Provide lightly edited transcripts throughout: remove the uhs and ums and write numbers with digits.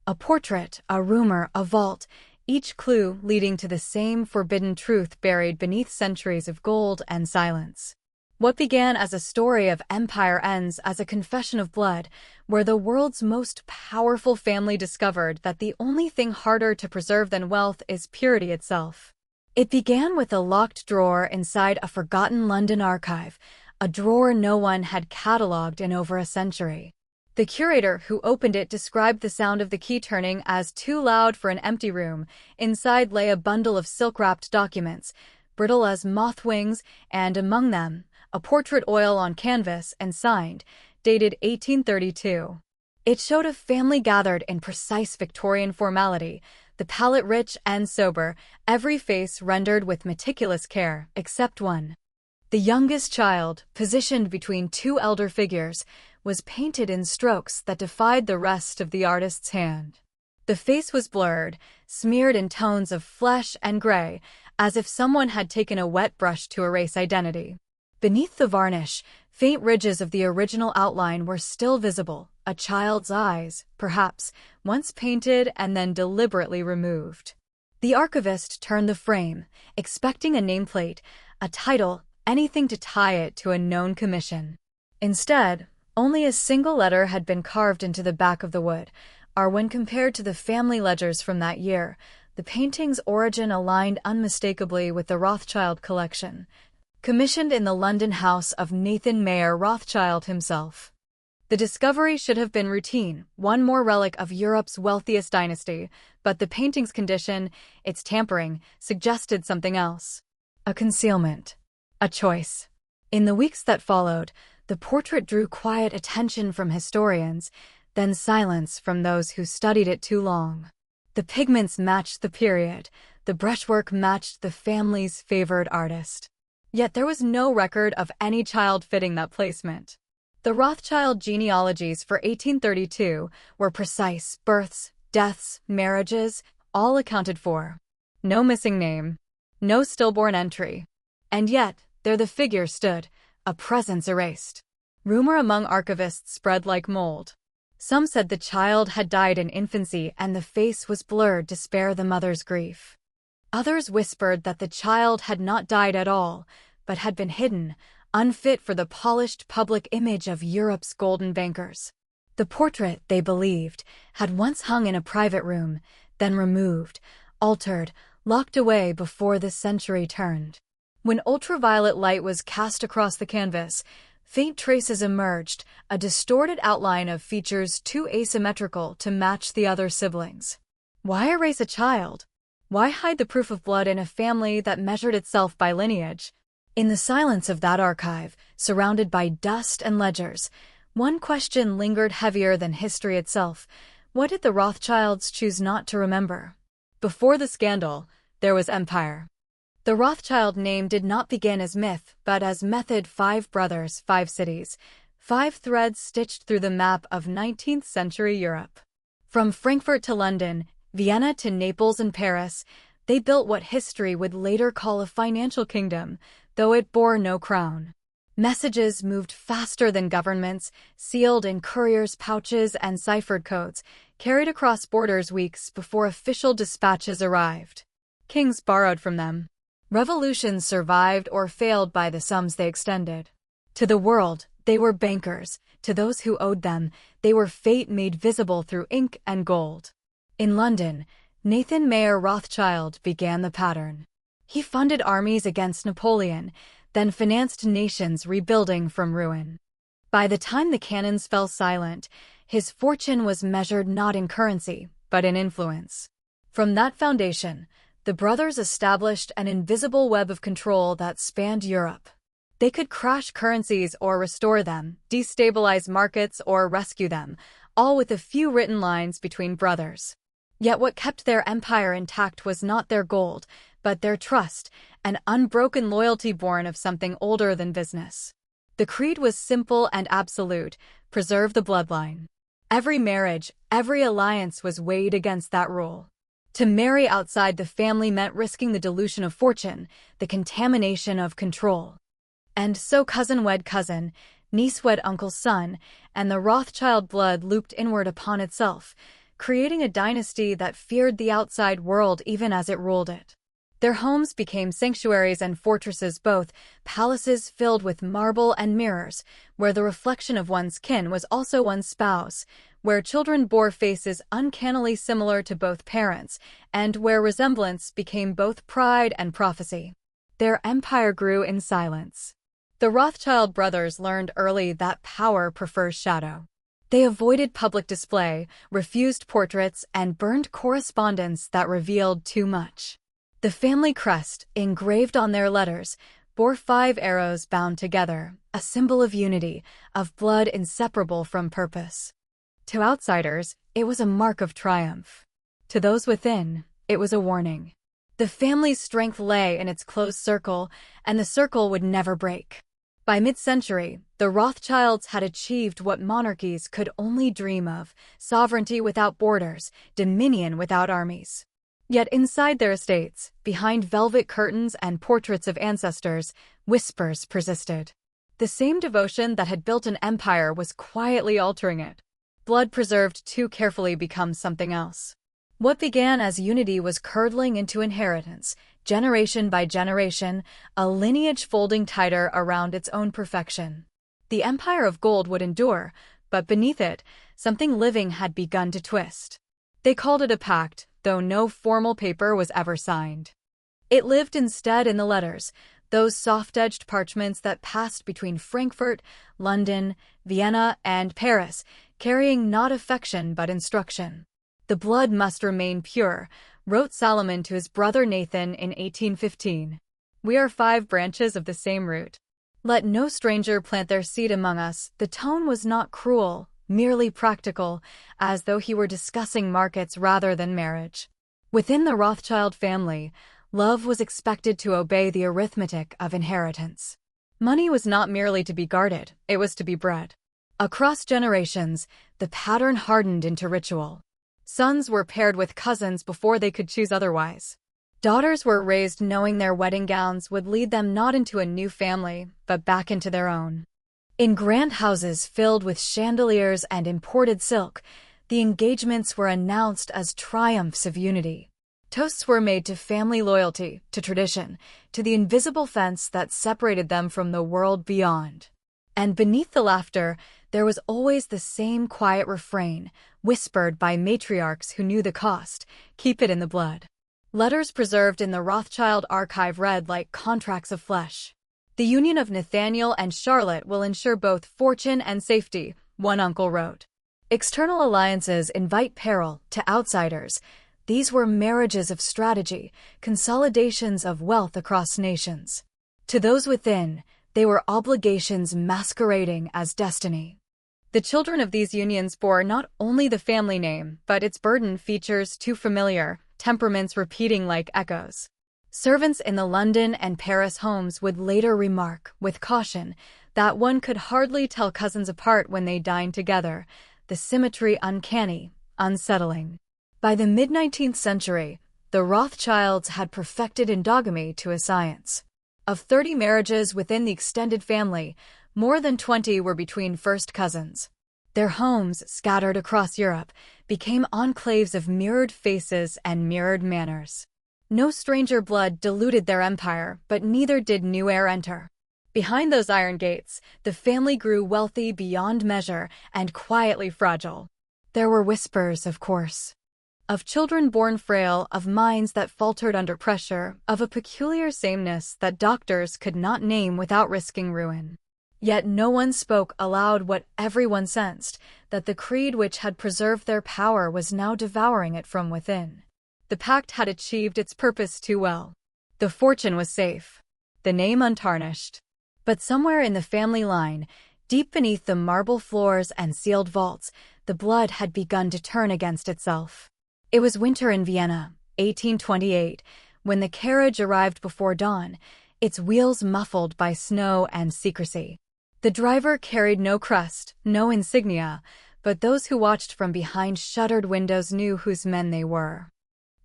A portrait, a rumor, a vault, each clue leading to the same forbidden truth buried beneath centuries of gold and silence. What began as a story of empire ends as a confession of blood, where the world's most powerful family discovered that the only thing harder to preserve than wealth is purity itself. It began with a locked drawer inside a forgotten London archive, a drawer no one had catalogued in over a century. The curator who opened it described the sound of the key turning as too loud for an empty room. Inside lay a bundle of silk-wrapped documents, brittle as moth wings, and among them, a portrait oil on canvas and signed, dated 1832. It showed a family gathered in precise Victorian formality, the palette rich and sober, every face rendered with meticulous care, except one. The youngest child, positioned between two elder figures, was painted in strokes that defied the rest of the artist's hand. The face was blurred, smeared in tones of flesh and gray, as if someone had taken a wet brush to erase identity. Beneath the varnish, faint ridges of the original outline were still visible, a child's eyes, perhaps, once painted and then deliberately removed. The archivist turned the frame, expecting a nameplate, a title, anything to tie it to a known commission. Instead, only a single letter had been carved into the back of the wood, or when compared to the family ledgers from that year, the painting's origin aligned unmistakably with the Rothschild collection, commissioned in the London house of Nathan Mayer Rothschild himself. The discovery should have been routine, one more relic of Europe's wealthiest dynasty, but the painting's condition, its tampering, suggested something else. A concealment. A choice. In the weeks that followed, the portrait drew quiet attention from historians, then silence from those who studied it too long. The pigments matched the period, the brushwork matched the family's favored artist. Yet there was no record of any child fitting that placement. The Rothschild genealogies for 1832 were precise: births, deaths, marriages, all accounted for. No missing name. No stillborn entry. And yet, there the figure stood, a presence erased. Rumor among archivists spread like mold. Some said the child had died in infancy and the face was blurred to spare the mother's grief. Others whispered that the child had not died at all, but had been hidden, unfit for the polished public image of Europe's golden bankers. The portrait, they believed, had once hung in a private room, then removed, altered, locked away before the century turned. When ultraviolet light was cast across the canvas, faint traces emerged, a distorted outline of features too asymmetrical to match the other siblings. Why erase a child? Why hide the proof of blood in a family that measured itself by lineage? In the silence of that archive, surrounded by dust and ledgers, one question lingered heavier than history itself. What did the Rothschilds choose not to remember? Before the scandal, there was empire. The Rothschild name did not begin as myth, but as method: 5 brothers, 5 cities, 5 threads stitched through the map of 19th century Europe. From Frankfurt to London, Vienna to Naples and Paris, they built what history would later call a financial kingdom, though it bore no crown. Messages moved faster than governments, sealed in couriers' pouches and ciphered codes, carried across borders weeks before official dispatches arrived. Kings borrowed from them. Revolutions survived or failed by the sums they extended. To the world, they were bankers. To those who owed them, they were fate made visible through ink and gold. In London, Nathan Mayer Rothschild began the pattern. He funded armies against Napoleon, then financed nations rebuilding from ruin. By the time the cannons fell silent, his fortune was measured not in currency, but in influence. From that foundation, the brothers established an invisible web of control that spanned Europe. They could crash currencies or restore them, destabilize markets or rescue them, all with a few written lines between brothers. Yet what kept their empire intact was not their gold, but their trust, an unbroken loyalty born of something older than business. The creed was simple and absolute: preserve the bloodline. Every marriage, every alliance was weighed against that rule. To marry outside the family meant risking the dilution of fortune, the contamination of control. And so cousin wed cousin, niece wed uncle's son, and the Rothschild blood looped inward upon itself, creating a dynasty that feared the outside world even as it ruled it. Their homes became sanctuaries and fortresses, both palaces filled with marble and mirrors, where the reflection of one's kin was also one's spouse, where children bore faces uncannily similar to both parents, and where resemblance became both pride and prophecy. Their empire grew in silence. The Rothschild brothers learned early that power prefers shadow. They avoided public display, refused portraits, and burned correspondence that revealed too much. The family crest, engraved on their letters, bore 5 arrows bound together, a symbol of unity, of blood inseparable from purpose. To outsiders, it was a mark of triumph. To those within, it was a warning. The family's strength lay in its close circle, and the circle would never break. By mid-century, the Rothschilds had achieved what monarchies could only dream of: sovereignty without borders, dominion without armies. Yet inside their estates, behind velvet curtains and portraits of ancestors, whispers persisted. The same devotion that had built an empire was quietly altering it. Blood preserved too carefully becomes something else. What began as unity was curdling into inheritance, generation by generation, a lineage folding tighter around its own perfection. The empire of gold would endure, but beneath it, something living had begun to twist. They called it a pact, though no formal paper was ever signed. It lived instead in the letters, those soft-edged parchments that passed between Frankfurt, London, Vienna, and Paris, carrying not affection but instruction. "The blood must remain pure," wrote Solomon to his brother Nathan in 1815. "We are 5 branches of the same root. Let no stranger plant their seed among us." The tone was not cruel, merely practical, as though he were discussing markets rather than marriage. Within the Rothschild family, love was expected to obey the arithmetic of inheritance. Money was not merely to be guarded, it was to be bred. Across generations, the pattern hardened into ritual. Sons were paired with cousins before they could choose otherwise. Daughters were raised knowing their wedding gowns would lead them not into a new family, but back into their own. In grand houses filled with chandeliers and imported silk, the engagements were announced as triumphs of unity. Toasts were made to family loyalty, to tradition, to the invisible fence that separated them from the world beyond. And beneath the laughter, there was always the same quiet refrain, whispered by matriarchs who knew the cost: keep it in the blood. Letters preserved in the Rothschild archive read like contracts of flesh. "The union of Nathaniel and Charlotte will ensure both fortune and safety," one uncle wrote. External alliances invite peril to outsiders. These were marriages of strategy, consolidations of wealth across nations. To those within, they were obligations masquerading as destiny. The children of these unions bore not only the family name, but its burden: features too familiar, temperaments repeating like echoes. Servants in the London and Paris homes would later remark, with caution, that one could hardly tell cousins apart when they dined together, the symmetry uncanny, unsettling. By the mid-19th century, the Rothschilds had perfected endogamy to a science. Of 30 marriages within the extended family, more than 20 were between first cousins. Their homes, scattered across Europe, became enclaves of mirrored faces and mirrored manners. No stranger blood diluted their empire, but neither did new air enter. Behind those iron gates, the family grew wealthy beyond measure and quietly fragile. There were whispers, of course. Of children born frail, of minds that faltered under pressure, of a peculiar sameness that doctors could not name without risking ruin. Yet no one spoke aloud what everyone sensed, that the creed which had preserved their power was now devouring it from within. The pact had achieved its purpose too well. The fortune was safe, the name untarnished. But somewhere in the family line, deep beneath the marble floors and sealed vaults, the blood had begun to turn against itself. It was winter in Vienna, 1828, when the carriage arrived before dawn, its wheels muffled by snow and secrecy. The driver carried no crest, no insignia, but those who watched from behind shuttered windows knew whose men they were.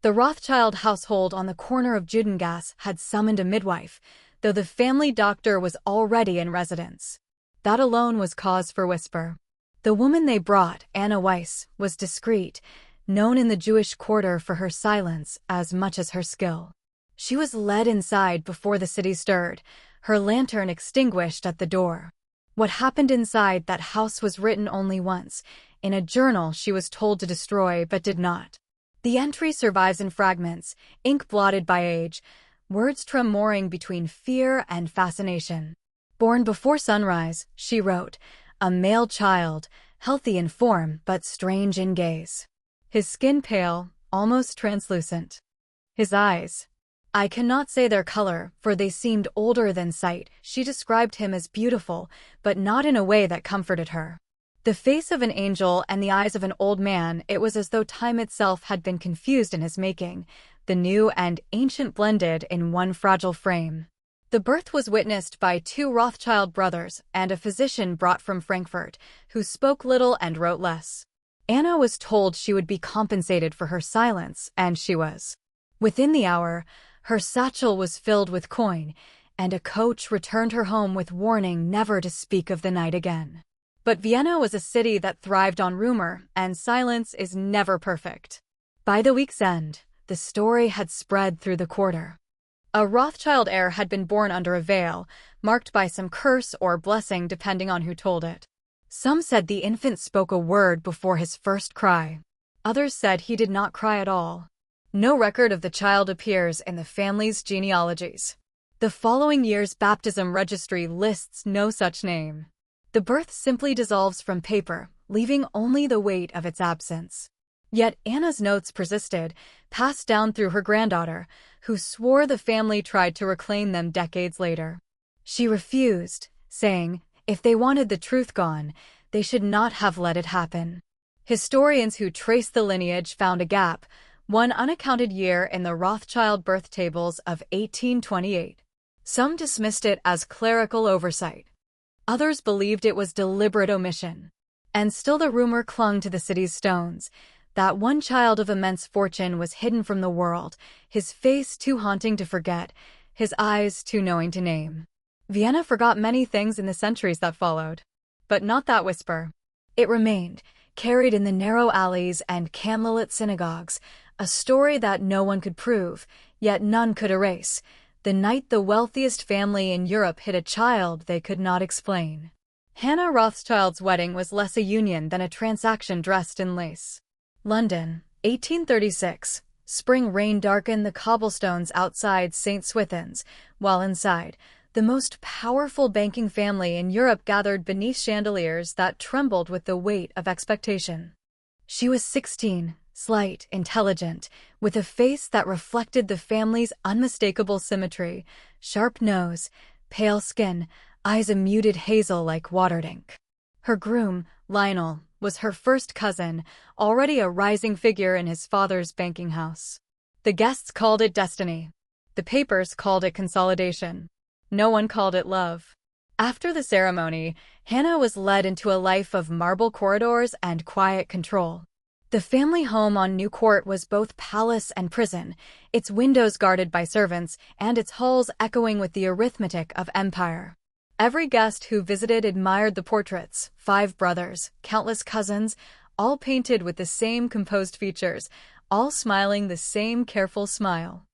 The Rothschild household on the corner of Judengasse had summoned a midwife, though the family doctor was already in residence. That alone was cause for whisper. The woman they brought, Anna Weiss, was discreet, known in the Jewish quarter for her silence as much as her skill. She was led inside before the city stirred, her lantern extinguished at the door. What happened inside that house was written only once, in a journal she was told to destroy but did not. The entry survives in fragments, ink blotted by age, words tremoring between fear and fascination. Born before sunrise, she wrote, a male child, healthy in form but strange in gaze. His skin pale, almost translucent. His eyes. I cannot say their color, for they seemed older than sight. She described him as beautiful, but not in a way that comforted her. The face of an angel and the eyes of an old man, it was as though time itself had been confused in his making, the new and ancient blended in one fragile frame. The birth was witnessed by 2 Rothschild brothers and a physician brought from Frankfurt, who spoke little and wrote less. Anna was told she would be compensated for her silence, and she was. Within the hour, her satchel was filled with coin, and a coach returned her home with warning never to speak of the night again. But Vienna was a city that thrived on rumor, and silence is never perfect. By the week's end, the story had spread through the quarter. A Rothschild heir had been born under a veil, marked by some curse or blessing depending on who told it. Some said the infant spoke a word before his first cry. Others said he did not cry at all. No record of the child appears in the family's genealogies. The following year's baptism registry lists no such name. The birth simply dissolves from paper, leaving only the weight of its absence. Yet Anna's notes persisted, passed down through her granddaughter, who swore the family tried to reclaim them decades later. She refused, saying, if they wanted the truth gone, they should not have let it happen. Historians who trace the lineage found a gap, one unaccounted year in the Rothschild birth tables of 1828. Some dismissed it as clerical oversight. Others believed it was deliberate omission. And still the rumor clung to the city's stones, that one child of immense fortune was hidden from the world, his face too haunting to forget, his eyes too knowing to name. Vienna forgot many things in the centuries that followed. But not that whisper. It remained, carried in the narrow alleys and candlelit synagogues, a story that no one could prove, yet none could erase, the night the wealthiest family in Europe hid a child they could not explain. Hannah Rothschild's wedding was less a union than a transaction dressed in lace. London, 1836. Spring rain darkened the cobblestones outside St. Swithin's, while inside, the most powerful banking family in Europe gathered beneath chandeliers that trembled with the weight of expectation. She was 16, slight, intelligent, with a face that reflected the family's unmistakable symmetry, sharp nose, pale skin, eyes a muted hazel like watered ink. Her groom, Lionel, was her first cousin, already a rising figure in his father's banking house. The guests called it destiny. The papers called it consolidation. No one called it love. After the ceremony, Hannah was led into a life of marble corridors and quiet control. The family home on New Court was both palace and prison, its windows guarded by servants and its halls echoing with the arithmetic of empire. Every guest who visited admired the portraits, 5 brothers, countless cousins, all painted with the same composed features, all smiling the same careful smile.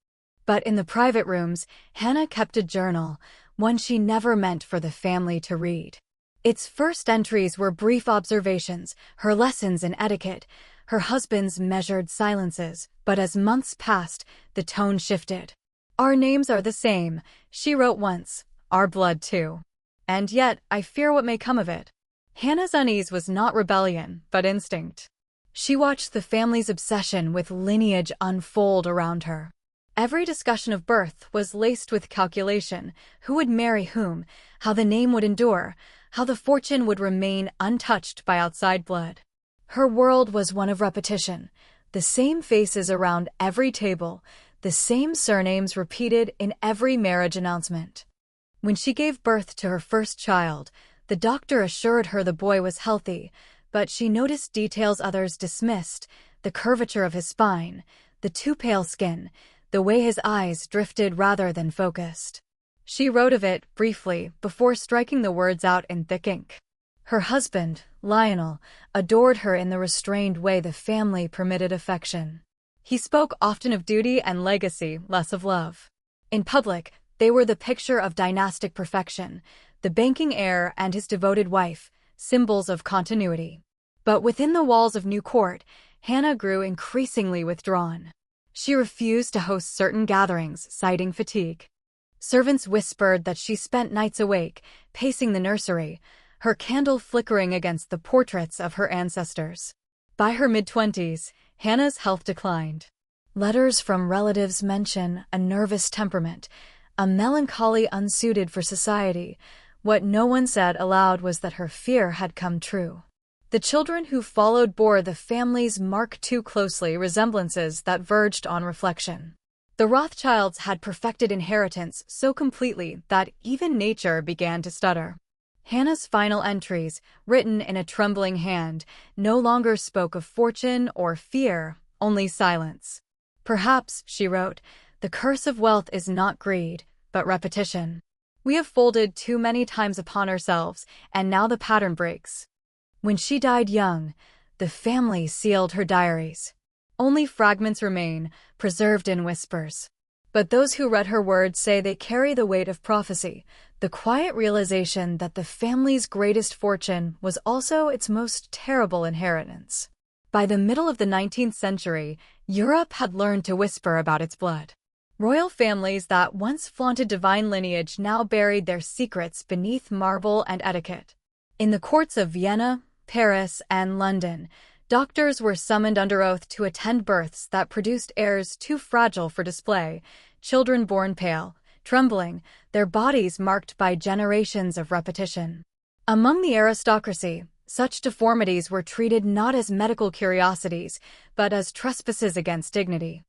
But in the private rooms, Hannah kept a journal, one she never meant for the family to read. Its first entries were brief observations, her lessons in etiquette, her husband's measured silences, but as months passed, the tone shifted. Our names are the same, she wrote once, our blood too. And yet, I fear what may come of it. Hannah's unease was not rebellion, but instinct. She watched the family's obsession with lineage unfold around her. Every discussion of birth was laced with calculation, who would marry whom, how the name would endure, how the fortune would remain untouched by outside blood. Her world was one of repetition, the same faces around every table, the same surnames repeated in every marriage announcement. When she gave birth to her first child, the doctor assured her the boy was healthy, but she noticed details others dismissed, the curvature of his spine, the too pale skin, the way his eyes drifted rather than focused. She wrote of it, briefly, before striking the words out in thick ink. Her husband, Lionel, adored her in the restrained way the family permitted affection. He spoke often of duty and legacy, less of love. In public, they were the picture of dynastic perfection, the banking heir and his devoted wife, symbols of continuity. But within the walls of New Court, Hannah grew increasingly withdrawn. She refused to host certain gatherings, citing fatigue. Servants whispered that she spent nights awake, pacing the nursery, her candle flickering against the portraits of her ancestors. By her mid-20s, Hannah's health declined. Letters from relatives mention a nervous temperament, a melancholy unsuited for society. What no one said aloud was that her fear had come true. The children who followed bore the family's mark too closely, resemblances that verged on reflection. The Rothschilds had perfected inheritance so completely that even nature began to stutter. Hannah's final entries, written in a trembling hand, no longer spoke of fortune or fear, only silence. Perhaps, she wrote, the curse of wealth is not greed, but repetition. We have folded too many times upon ourselves, and now the pattern breaks. When she died young, the family sealed her diaries. Only fragments remain, preserved in whispers. But those who read her words say they carry the weight of prophecy, the quiet realization that the family's greatest fortune was also its most terrible inheritance. By the middle of the 19th century, Europe had learned to whisper about its blood. Royal families that once flaunted divine lineage now buried their secrets beneath marble and etiquette. In the courts of Vienna, Paris, and London, doctors were summoned under oath to attend births that produced heirs too fragile for display, children born pale, trembling, their bodies marked by generations of repetition. Among the aristocracy, such deformities were treated not as medical curiosities, but as trespasses against dignity.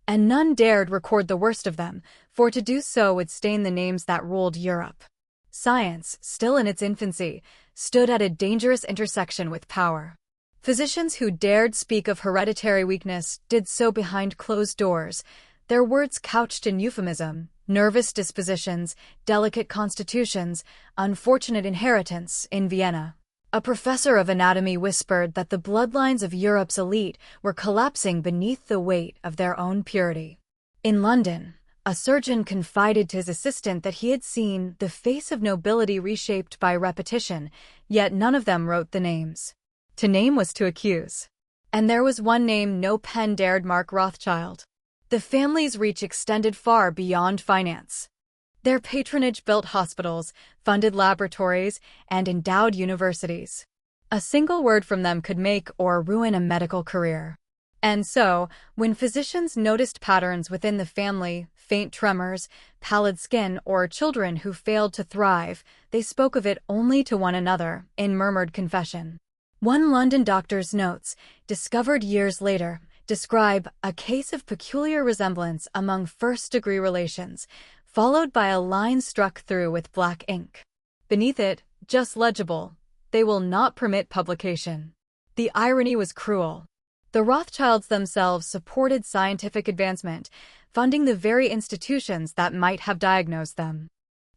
And none dared record the worst of them, for to do so would stain the names that ruled Europe. Science, still in its infancy, stood at a dangerous intersection with power. Physicians who dared speak of hereditary weakness did so behind closed doors, their words couched in euphemism, nervous dispositions, delicate constitutions, unfortunate inheritance. In Vienna, a professor of anatomy whispered that the bloodlines of Europe's elite were collapsing beneath the weight of their own purity. In London, a surgeon confided to his assistant that he had seen the face of nobility reshaped by repetition, yet none of them wrote the names. To name was to accuse. And there was one name no pen dared mark: Rothschild. The family's reach extended far beyond finance. Their patronage built hospitals, funded laboratories, and endowed universities. A single word from them could make or ruin a medical career. And so, when physicians noticed patterns within the family, faint tremors, pallid skin, or children who failed to thrive, they spoke of it only to one another, in murmured confession. One London doctor's notes, discovered years later, describe a case of peculiar resemblance among first-degree relations, followed by a line struck through with black ink. Beneath it, just legible, "They will not permit publication." The irony was cruel. The Rothschilds themselves supported scientific advancement, funding the very institutions that might have diagnosed them.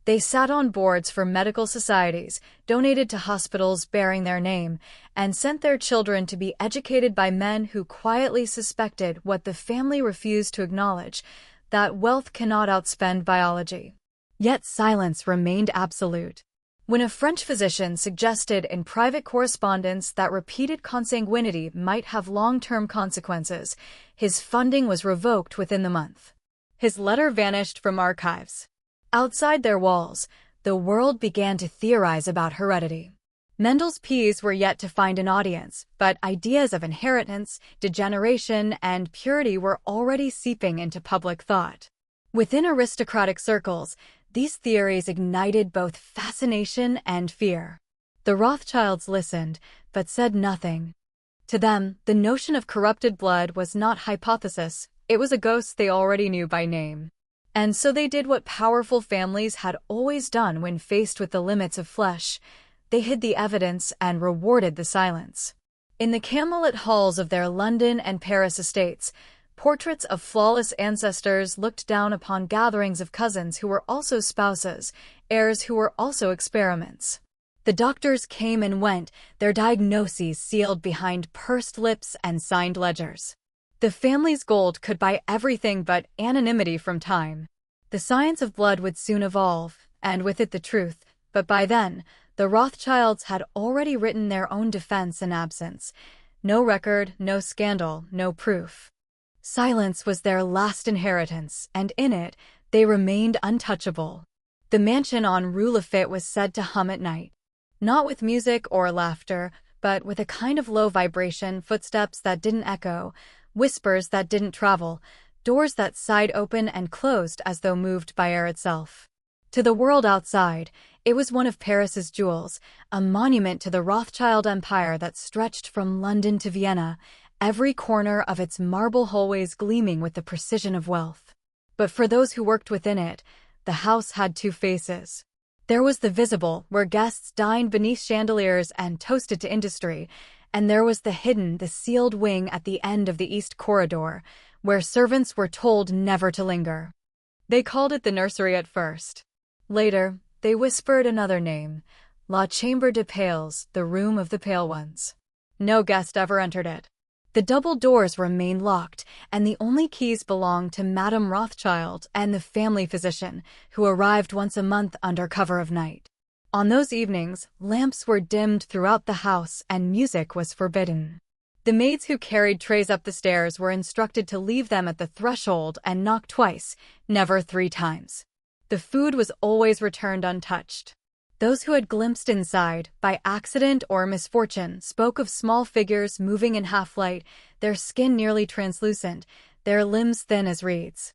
They sat on boards for medical societies, donated to hospitals bearing their name, and sent their children to be educated by men who quietly suspected what the family refused to acknowledge, that wealth cannot outspend biology. Yet silence remained absolute. When a French physician suggested in private correspondence that repeated consanguinity might have long-term consequences, his funding was revoked within the month. His letter vanished from archives. Outside their walls, the world began to theorize about heredity. Mendel's peas were yet to find an audience, but ideas of inheritance, degeneration, and purity were already seeping into public thought. Within aristocratic circles, these theories ignited both fascination and fear. The Rothschilds listened, but said nothing. To them, the notion of corrupted blood was not hypothesis, it was a ghost they already knew by name. And so they did what powerful families had always done when faced with the limits of flesh. They hid the evidence and rewarded the silence. In the candlelit halls of their London and Paris estates, portraits of flawless ancestors looked down upon gatherings of cousins who were also spouses, heirs who were also experiments. The doctors came and went, their diagnoses sealed behind pursed lips and signed ledgers. The family's gold could buy everything but anonymity from time. The science of blood would soon evolve, and with it the truth, but by then, the Rothschilds had already written their own defense in absence. No record, no scandal, no proof. Silence was their last inheritance, and in it, they remained untouchable. The mansion on Rue Lafitte was said to hum at night. Not with music or laughter, but with a kind of low vibration, footsteps that didn't echo, whispers that didn't travel, doors that sighed open and closed as though moved by air itself. To the world outside, it was one of Paris's jewels, a monument to the Rothschild empire that stretched from London to Vienna, every corner of its marble hallways gleaming with the precision of wealth. But for those who worked within it, the house had two faces. There was the visible, where guests dined beneath chandeliers and toasted to industry, and there was the hidden, the sealed wing at the end of the east corridor, where servants were told never to linger. They called it the nursery at first. Later, they whispered another name, La Chambre des Pales, the room of the pale ones. No guest ever entered it. The double doors remained locked, and the only keys belonged to Madame Rothschild and the family physician, who arrived once a month under cover of night. On those evenings, lamps were dimmed throughout the house and music was forbidden. The maids who carried trays up the stairs were instructed to leave them at the threshold and knock twice, never 3 times. The food was always returned untouched. Those who had glimpsed inside, by accident or misfortune, spoke of small figures moving in half-light, their skin nearly translucent, their limbs thin as reeds.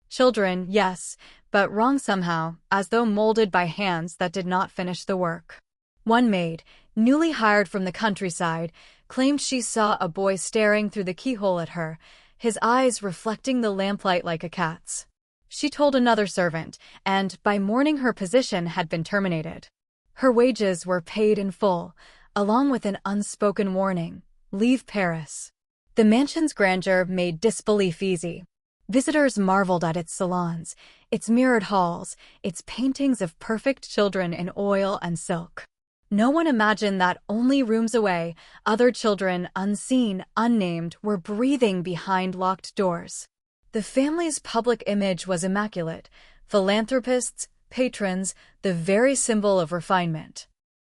Children, yes, but wrong somehow, as though molded by hands that did not finish the work. One maid, newly hired from the countryside, claimed she saw a boy staring through the keyhole at her, his eyes reflecting the lamplight like a cat's. She told another servant, and by morning her position had been terminated. Her wages were paid in full, along with an unspoken warning, leave Paris. The mansion's grandeur made disbelief easy. Visitors marveled at its salons, its mirrored halls, its paintings of perfect children in oil and silk. No one imagined that only rooms away, other children, unseen, unnamed, were breathing behind locked doors. The family's public image was immaculate, philanthropists, patrons, the very symbol of refinement.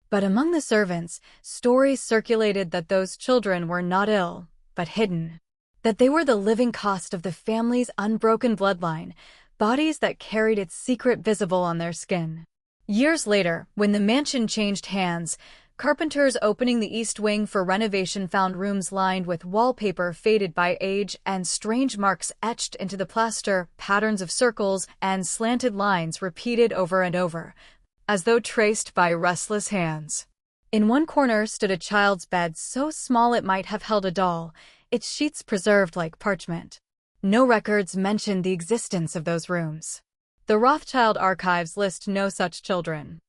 But among the servants, stories circulated that those children were not ill, but hidden. That they were the living cost of the family's unbroken bloodline, bodies that carried its secret visible on their skin. Years later, when the mansion changed hands, carpenters opening the east wing for renovation found rooms lined with wallpaper faded by age and strange marks etched into the plaster, patterns of circles and slanted lines repeated over and over, as though traced by restless hands. In one corner stood a child's bed so small it might have held a doll, its sheets preserved like parchment. No records mentioned the existence of those rooms. The Rothschild archives list no such children.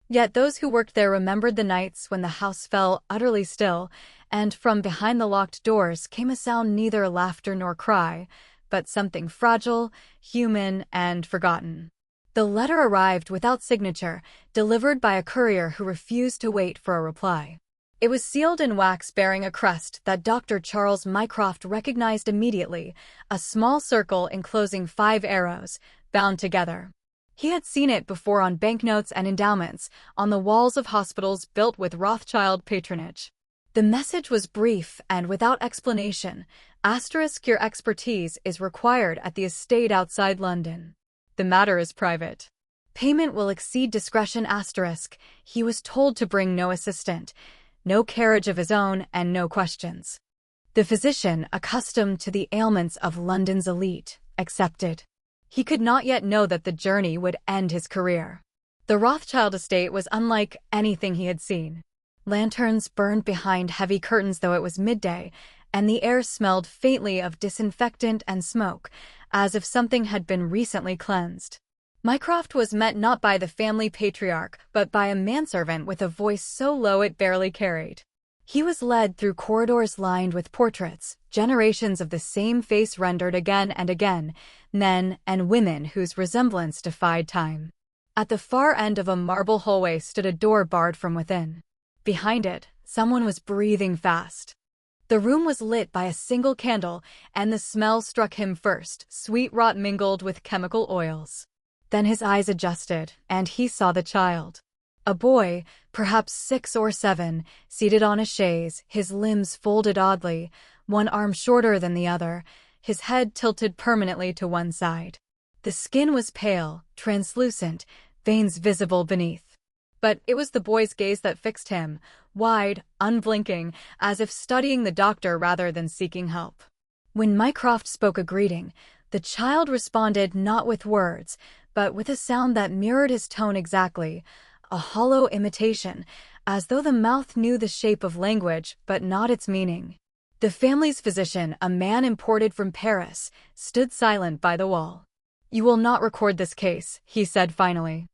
Yet those who worked there remembered the nights when the house fell utterly still, and from behind the locked doors came a sound neither laughter nor cry, but something fragile, human, and forgotten. The letter arrived without signature, delivered by a courier who refused to wait for a reply. It was sealed in wax bearing a crest that Dr. Charles Mycroft recognized immediately, a small circle enclosing 5 arrows, bound together. He had seen it before on banknotes and endowments, on the walls of hospitals built with Rothschild patronage. The message was brief and without explanation. * Your expertise is required at the estate outside London. The matter is private. Payment will exceed discretion. * He was told to bring no assistant, no carriage of his own, and no questions. The physician, accustomed to the ailments of London's elite, accepted. He could not yet know that the journey would end his career. The Rothschild estate was unlike anything he had seen. Lanterns burned behind heavy curtains though it was midday, and the air smelled faintly of disinfectant and smoke, as if something had been recently cleansed. Mycroft was met not by the family patriarch, but by a manservant with a voice so low it barely carried. He was led through corridors lined with portraits, generations of the same face rendered again and again, men and women whose resemblance defied time. At the far end of a marble hallway stood a door barred from within. Behind it, someone was breathing fast. The room was lit by a single candle, and the smell struck him first, sweet rot mingled with chemical oils. Then his eyes adjusted, and he saw the child. A boy, perhaps 6 or 7, seated on a chaise, his limbs folded oddly, one arm shorter than the other, his head tilted permanently to one side. The skin was pale, translucent, veins visible beneath. But it was the boy's gaze that fixed him, wide, unblinking, as if studying the doctor rather than seeking help. When Mycroft spoke a greeting, the child responded not with words, but with a sound that mirrored his tone exactly, a hollow imitation, as though the mouth knew the shape of language but not its meaning. The family's physician, a man imported from Paris, stood silent by the wall. "You will not record this case," he said finally.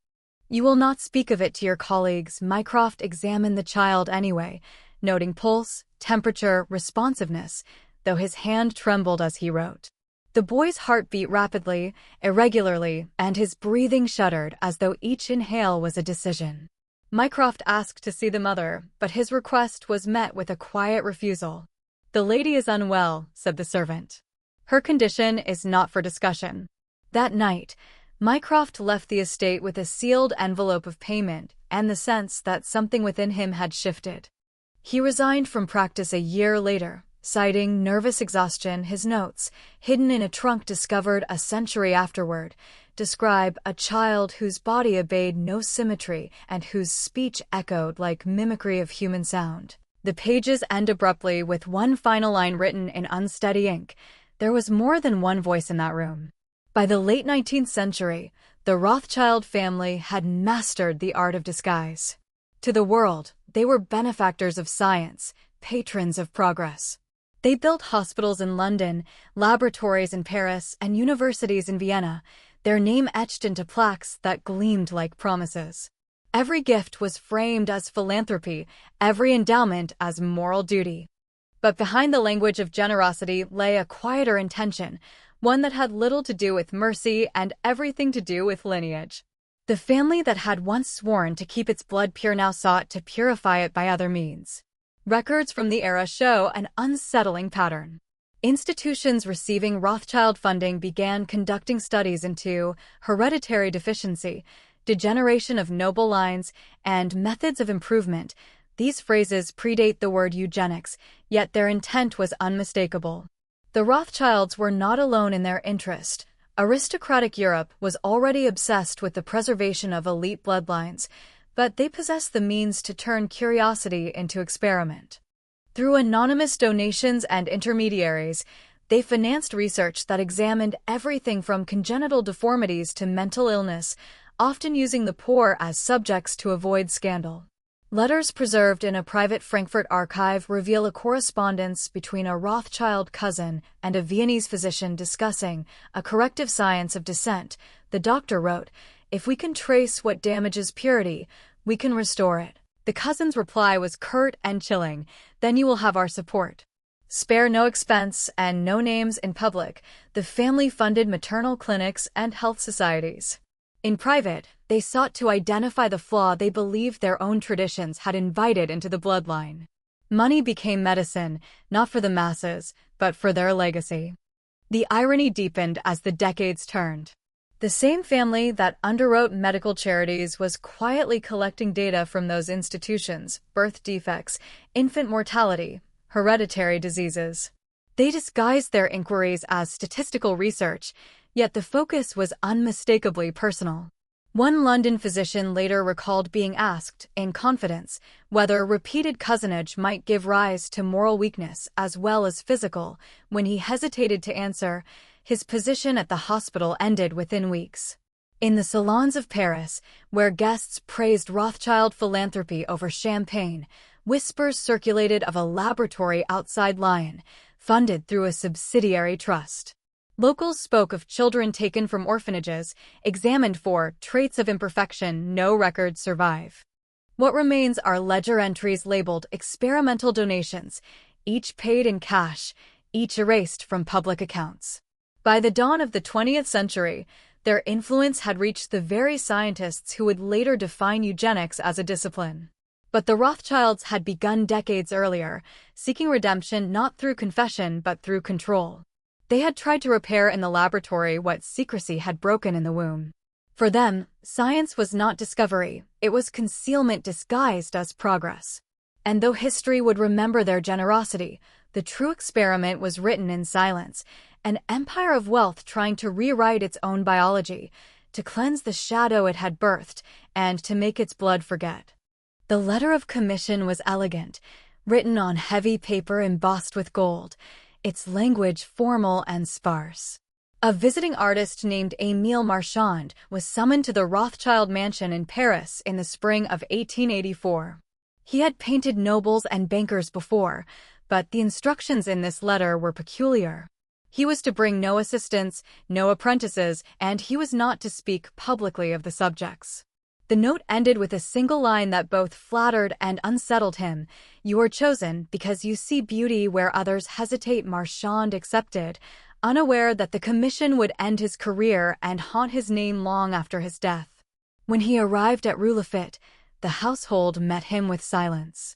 "You will not speak of it to your colleagues." Mycroft examined the child anyway, noting pulse, temperature, responsiveness, though his hand trembled as he wrote. The boy's heart beat rapidly, irregularly, and his breathing shuddered as though each inhale was a decision. Mycroft asked to see the mother, but his request was met with a quiet refusal. "The lady is unwell," said the servant. "Her condition is not for discussion." That night, Mycroft left the estate with a sealed envelope of payment and the sense that something within him had shifted. He resigned from practice a year later, citing nervous exhaustion. His notes, hidden in a trunk discovered a century afterward, describe a child whose body obeyed no symmetry and whose speech echoed like mimicry of human sound. The pages end abruptly with one final line written in unsteady ink. There was more than one voice in that room. By the late 19th century, the Rothschild family had mastered the art of disguise. To the world, they were benefactors of science, patrons of progress. They built hospitals in London, laboratories in Paris, and universities in Vienna, their name etched into plaques that gleamed like promises. Every gift was framed as philanthropy, every endowment as moral duty. But behind the language of generosity lay a quieter intention, one that had little to do with mercy and everything to do with lineage. The family that had once sworn to keep its blood pure now sought to purify it by other means. Records from the era show an unsettling pattern. Institutions receiving Rothschild funding began conducting studies into hereditary deficiency, degeneration of noble lines, and methods of improvement. These phrases predate the word eugenics, yet their intent was unmistakable. The Rothschilds were not alone in their interest. Aristocratic Europe was already obsessed with the preservation of elite bloodlines, but they possessed the means to turn curiosity into experiment. Through anonymous donations and intermediaries, they financed research that examined everything from congenital deformities to mental illness, often using the poor as subjects to avoid scandal. Letters preserved in a private Frankfurt archive reveal a correspondence between a Rothschild cousin and a Viennese physician discussing a corrective science of descent. The doctor wrote, "If we can trace what damages purity, we can restore it." The cousin's reply was curt and chilling, "Then you will have our support." Spare no expense and no names in public, the family funded maternal clinics and health societies. In private, they sought to identify the flaw they believed their own traditions had invited into the bloodline. Money became medicine, not for the masses, but for their legacy. The irony deepened as the decades turned. The same family that underwrote medical charities was quietly collecting data from those institutions: birth defects, infant mortality, hereditary diseases. They disguised their inquiries as statistical research, yet the focus was unmistakably personal. One London physician later recalled being asked, in confidence, whether repeated cousinage might give rise to moral weakness as well as physical. When he hesitated to answer, his position at the hospital ended within weeks. In the salons of Paris, where guests praised Rothschild philanthropy over champagne, whispers circulated of a laboratory outside Lyon, funded through a subsidiary trust. Locals spoke of children taken from orphanages, examined for traits of imperfection. No records survive. What remains are ledger entries labeled experimental donations, each paid in cash, each erased from public accounts. By the dawn of the 20th century, Their influence had reached the very scientists who would later define eugenics as a discipline. But the Rothschilds had begun decades earlier, seeking redemption not through confession but through control. They had tried to repair in the laboratory what secrecy had broken in the womb. For them, science was not discovery, it was concealment disguised as progress. And though history would remember their generosity, the true experiment was written in silence, an empire of wealth trying to rewrite its own biology, to cleanse the shadow it had birthed, and to make its blood forget. The letter of commission was elegant, written on heavy paper embossed with gold, its language formal and sparse. A visiting artist named Émile Marchand was summoned to the Rothschild mansion in Paris in the spring of 1884. He had painted nobles and bankers before, but the instructions in this letter were peculiar. He was to bring no assistants, no apprentices, and he was not to speak publicly of the subjects. The note ended with a single line that both flattered and unsettled him. "You are chosen because you see beauty where others hesitate." Marchand accepted, unaware that the commission would end his career and haunt his name long after his death. When he arrived at Rue Lafitte, the household met him with silence.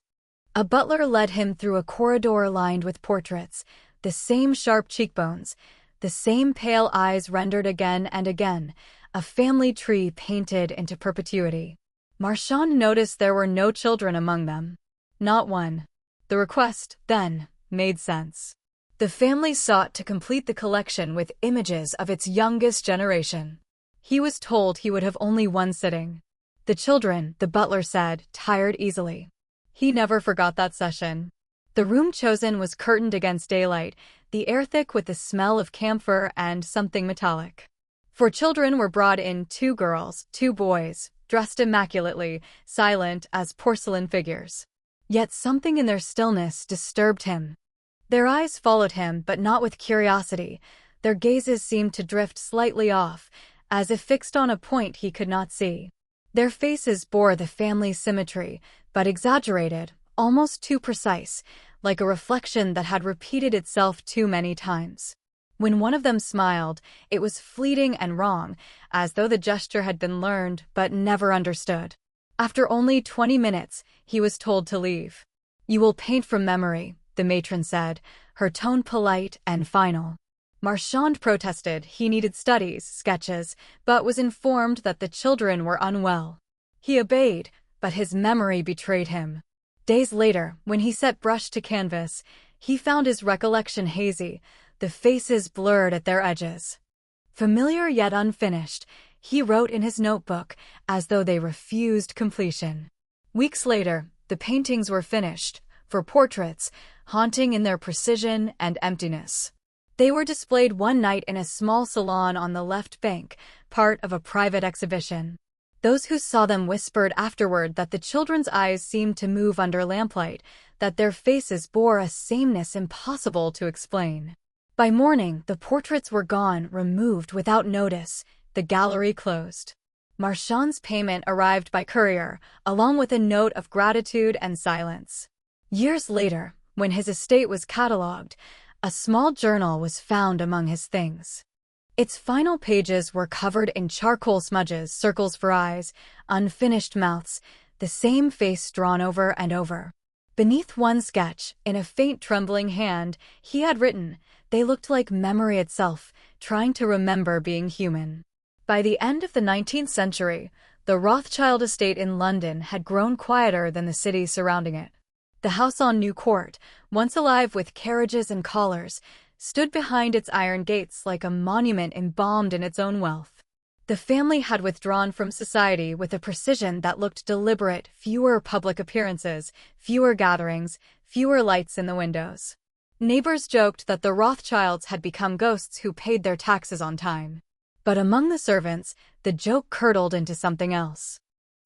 A butler led him through a corridor lined with portraits, the same sharp cheekbones, the same pale eyes rendered again and again, a family tree painted into perpetuity. Marchand noticed there were no children among them. Not one. The request, then, made sense. The family sought to complete the collection with images of its youngest generation. He was told he would have only one sitting. The children, the butler said, tired easily. He never forgot that session. The room chosen was curtained against daylight, the air thick with the smell of camphor and something metallic. For children were brought in 2 girls, 2 boys, dressed immaculately, silent as porcelain figures. Yet something in their stillness disturbed him. Their eyes followed him, but not with curiosity. Their gazes seemed to drift slightly off, as if fixed on a point he could not see. Their faces bore the family symmetry, but exaggerated, almost too precise, like a reflection that had repeated itself too many times. When one of them smiled, it was fleeting and wrong, as though the gesture had been learned but never understood. After only 20 minutes, he was told to leave. "You will paint from memory," the matron said, her tone polite and final. Marchand protested he needed studies, sketches, but was informed that the children were unwell. He obeyed, but his memory betrayed him. Days later, when he set brush to canvas, he found his recollection hazy, the faces blurred at their edges. Familiar yet unfinished, he wrote in his notebook, as though they refused completion. Weeks later, the paintings were finished, for portraits, haunting in their precision and emptiness. They were displayed one night in a small salon on the left bank, part of a private exhibition. Those who saw them whispered afterward that the children's eyes seemed to move under lamplight, that their faces bore a sameness impossible to explain. By morning, the portraits were gone, removed without notice, the gallery closed. Marchand's payment arrived by courier, along with a note of gratitude and silence. Years later, when his estate was catalogued, a small journal was found among his things. Its final pages were covered in charcoal smudges, circles for eyes, unfinished mouths, the same face drawn over and over. Beneath one sketch, in a faint trembling hand, he had written, "They looked like memory itself, trying to remember being human." By the end of the 19th century, the Rothschild estate in London had grown quieter than the city surrounding it. The house on New Court, once alive with carriages and callers, stood behind its iron gates like a monument embalmed in its own wealth. The family had withdrawn from society with a precision that looked deliberate, fewer public appearances, fewer gatherings, fewer lights in the windows. Neighbors joked that the Rothschilds had become ghosts who paid their taxes on time. But among the servants, the joke curdled into something else.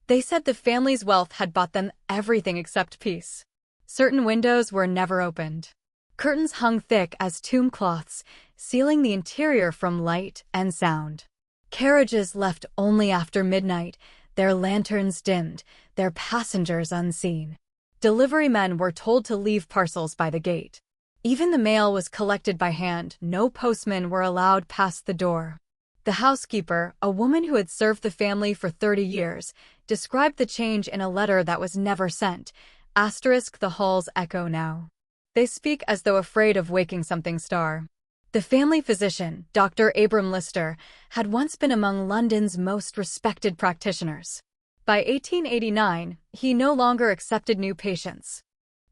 They said the family's wealth had bought them everything except peace. Certain windows were never opened. Curtains hung thick as tomb cloths, sealing the interior from light and sound. Carriages left only after midnight, their lanterns dimmed, their passengers unseen. Delivery men were told to leave parcels by the gate. Even the mail was collected by hand, no postmen were allowed past the door. The housekeeper, a woman who had served the family for 30 years, described the change in a letter that was never sent. Asterisk the halls echo now. They speak as though afraid of waking something star. The family physician, Dr. Abram Lister, had once been among London's most respected practitioners. By 1889, he no longer accepted new patients.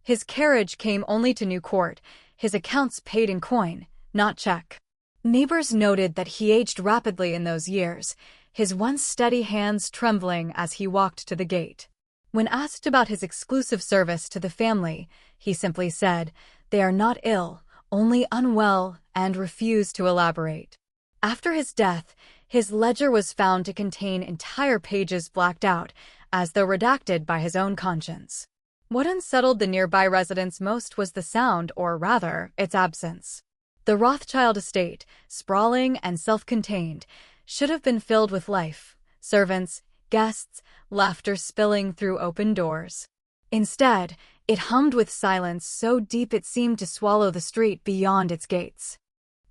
His carriage came only to New Court, his accounts paid in coin, not check. Neighbors noted that he aged rapidly in those years, his once steady hands trembling as he walked to the gate. When asked about his exclusive service to the family, he simply said, "They are not ill, only unwell," and refused to elaborate. After his death, his ledger was found to contain entire pages blacked out, as though redacted by his own conscience. What unsettled the nearby residents most was the sound, or rather, its absence. The Rothschild estate, sprawling and self-contained, should have been filled with life, servants, guests, laughter spilling through open doors. Instead, it hummed with silence so deep it seemed to swallow the street beyond its gates.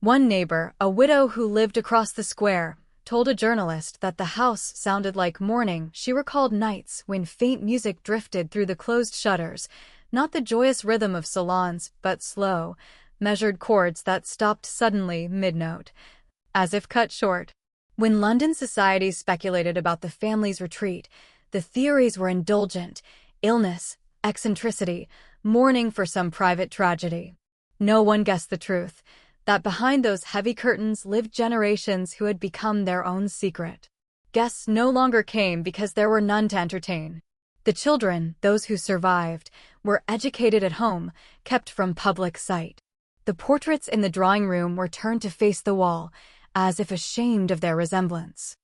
One neighbor, a widow who lived across the square, told a journalist that the house sounded like mourning. She recalled nights when faint music drifted through the closed shutters, not the joyous rhythm of salons, but slow, measured chords that stopped suddenly mid-note, as if cut short. When London society speculated about the family's retreat, the theories were indulgent: illness, eccentricity, mourning for some private tragedy. No one guessed the truth, that behind those heavy curtains lived generations who had become their own secret. Guests no longer came because there were none to entertain. The children, those who survived, were educated at home, kept from public sight. The portraits in the drawing room were turned to face the wall, as if ashamed of their resemblance.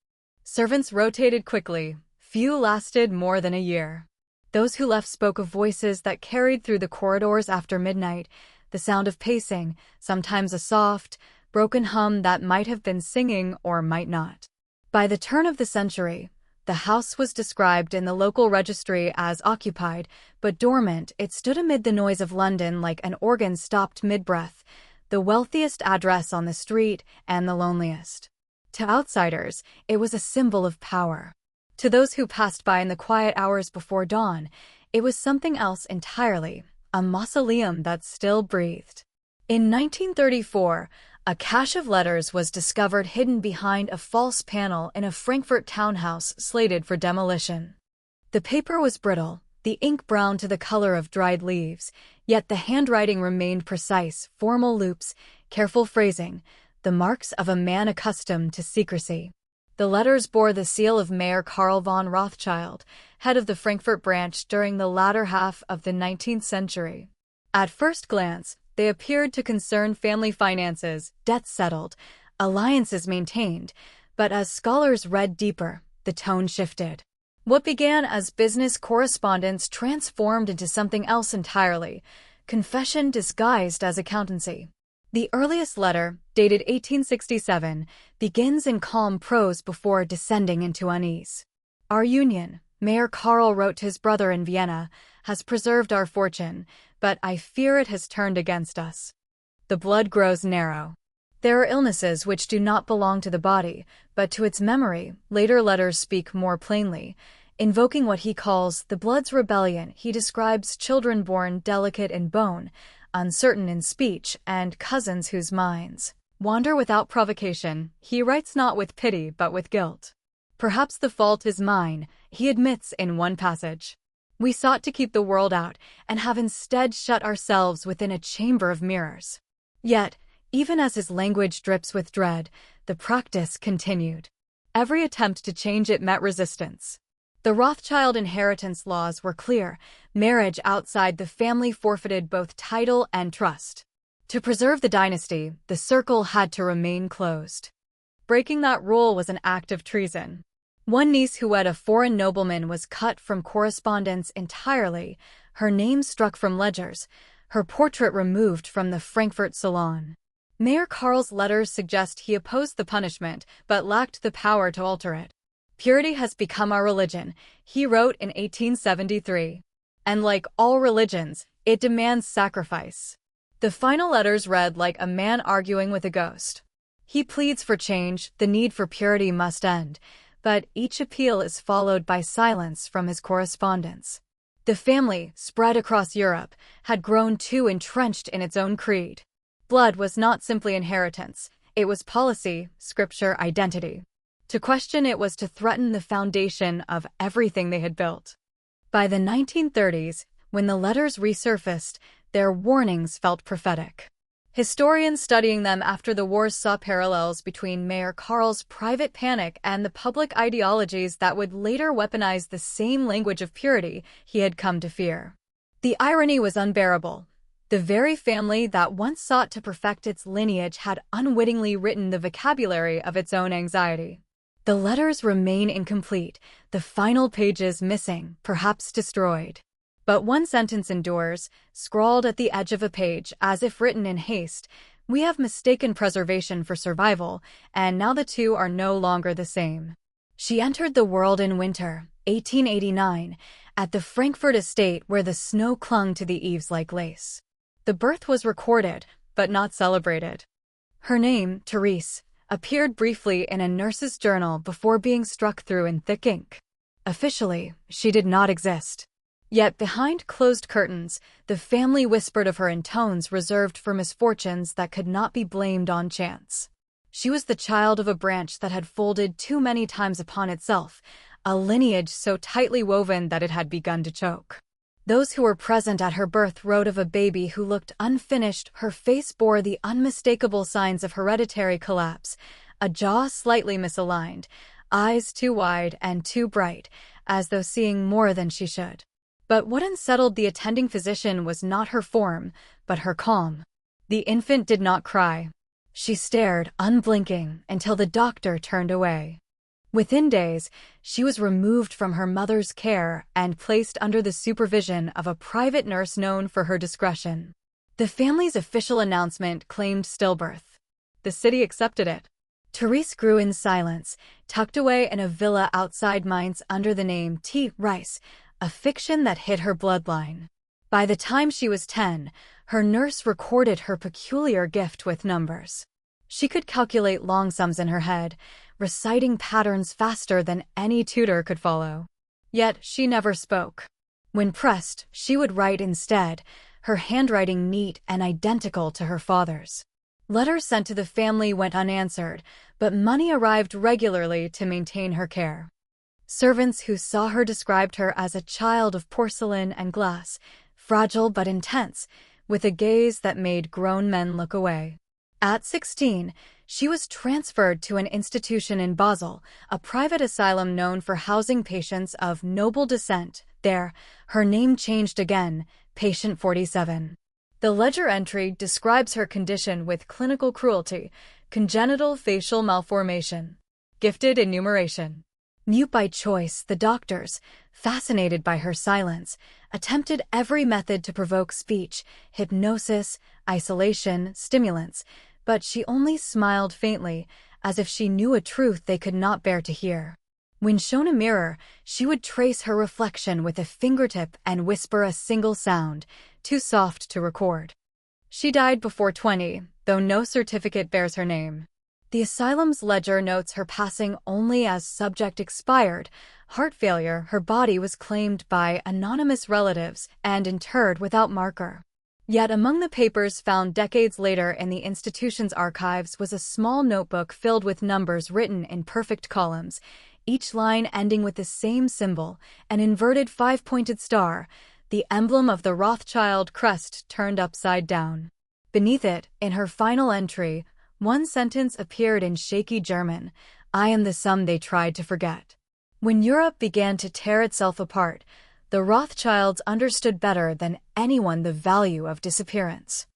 Servants rotated quickly, few lasted more than a year. Those who left spoke of voices that carried through the corridors after midnight, the sound of pacing, sometimes a soft, broken hum that might have been singing or might not. By the turn of the century, the house was described in the local registry as occupied, but dormant. It stood amid the noise of London like an organ stopped mid-breath, the wealthiest address on the street and the loneliest. To outsiders, it was a symbol of power. To those who passed by in the quiet hours before dawn, it was something else entirely, a mausoleum that still breathed. In 1934, a cache of letters was discovered hidden behind a false panel in a Frankfurt townhouse slated for demolition. The paper was brittle, the ink brown to the color of dried leaves, yet the handwriting remained precise: formal loops, careful phrasing, the marks of a man accustomed to secrecy. The letters bore the seal of Mayor Karl von Rothschild, head of the Frankfurt branch during the latter half of the 19th century. At first glance, they appeared to concern family finances, debts settled, alliances maintained, but as scholars read deeper, the tone shifted. What began as business correspondence transformed into something else entirely: confession disguised as accountancy. The earliest letter, dated 1867, begins in calm prose before descending into unease. "Our union," Mayor Karl wrote to his brother in Vienna, "has preserved our fortune, but I fear it has turned against us. The blood grows narrow. There are illnesses which do not belong to the body, but to its memory." Later letters speak more plainly. Invoking what he calls the blood's rebellion, he describes children born delicate in bone, uncertain in speech, and cousins whose minds wander without provocation. He writes not with pity but with guilt. "Perhaps the fault is mine," he admits in one passage. "We sought to keep the world out, and have instead shut ourselves within a chamber of mirrors." Yet, even as his language drips with dread, the practice continued. Every attempt to change it met resistance. The Rothschild inheritance laws were clear: marriage outside the family forfeited both title and trust. To preserve the dynasty, the circle had to remain closed. Breaking that rule was an act of treason. One niece who wed a foreign nobleman was cut from correspondence entirely, her name struck from ledgers, her portrait removed from the Frankfurt salon. Mayor Karl's letters suggest he opposed the punishment, but lacked the power to alter it. "Purity has become our religion," he wrote in 1873. "And like all religions, it demands sacrifice." The final letters read like a man arguing with a ghost. He pleads for change, the need for purity must end, but each appeal is followed by silence from his correspondence. The family, spread across Europe, had grown too entrenched in its own creed. Blood was not simply inheritance, it was policy, scripture, identity. To question it was to threaten the foundation of everything they had built. By the 1930s, when the letters resurfaced, their warnings felt prophetic. Historians studying them after the wars saw parallels between Mayor Karl's private panic and the public ideologies that would later weaponize the same language of purity he had come to fear. The irony was unbearable. The very family that once sought to perfect its lineage had unwittingly written the vocabulary of its own anxiety. The letters remain incomplete, the final pages missing, perhaps destroyed. But one sentence endures, scrawled at the edge of a page as if written in haste. We have mistaken preservation for survival, and now the two are no longer the same. She entered the world in winter, 1889, at the Frankfurt estate where the snow clung to the eaves like lace. The birth was recorded, but not celebrated. Her name, Therese, appeared briefly in a nurse's journal before being struck through in thick ink. Officially, she did not exist. Yet behind closed curtains, the family whispered of her in tones reserved for misfortunes that could not be blamed on chance. She was the child of a branch that had folded too many times upon itself, a lineage so tightly woven that it had begun to choke. Those who were present at her birth wrote of a baby who looked unfinished. Her face bore the unmistakable signs of hereditary collapse, a jaw slightly misaligned, eyes too wide and too bright, as though seeing more than she should. But what unsettled the attending physician was not her form, but her calm. The infant did not cry. She stared, unblinking, until the doctor turned away. Within days, she was removed from her mother's care and placed under the supervision of a private nurse known for her discretion. The family's official announcement claimed stillbirth. The city accepted it. Therese grew in silence, tucked away in a villa outside Mainz under the name T. Rice, a fiction that hid her bloodline. By the time she was 10, her nurse recorded her peculiar gift with numbers. She could calculate long sums in her head, reciting patterns faster than any tutor could follow. Yet she never spoke. When pressed, she would write instead, her handwriting neat and identical to her father's. Letters sent to the family went unanswered, but money arrived regularly to maintain her care. Servants who saw her described her as a child of porcelain and glass, fragile but intense, with a gaze that made grown men look away. At 16, she was transferred to an institution in Basel, a private asylum known for housing patients of noble descent. There, her name changed again, Patient 47. The ledger entry describes her condition with clinical cruelty, congenital facial malformation, gifted enumeration. Mute by choice, the doctors, fascinated by her silence, attempted every method to provoke speech, hypnosis, isolation, stimulants, but she only smiled faintly, as if she knew a truth they could not bear to hear. When shown a mirror, she would trace her reflection with a fingertip and whisper a single sound, too soft to record. She died before 20, though no certificate bears her name. The asylum's ledger notes her passing only as subject expired, heart failure. Her body was claimed by anonymous relatives and interred without marker. Yet among the papers found decades later in the institution's archives was a small notebook filled with numbers written in perfect columns, each line ending with the same symbol, an inverted five-pointed star, the emblem of the Rothschild crest turned upside down. Beneath it, in her final entry, one sentence appeared in shaky German, "I am the sum they tried to forget." When Europe began to tear itself apart, the Rothschilds understood better than anyone the value of disappearance.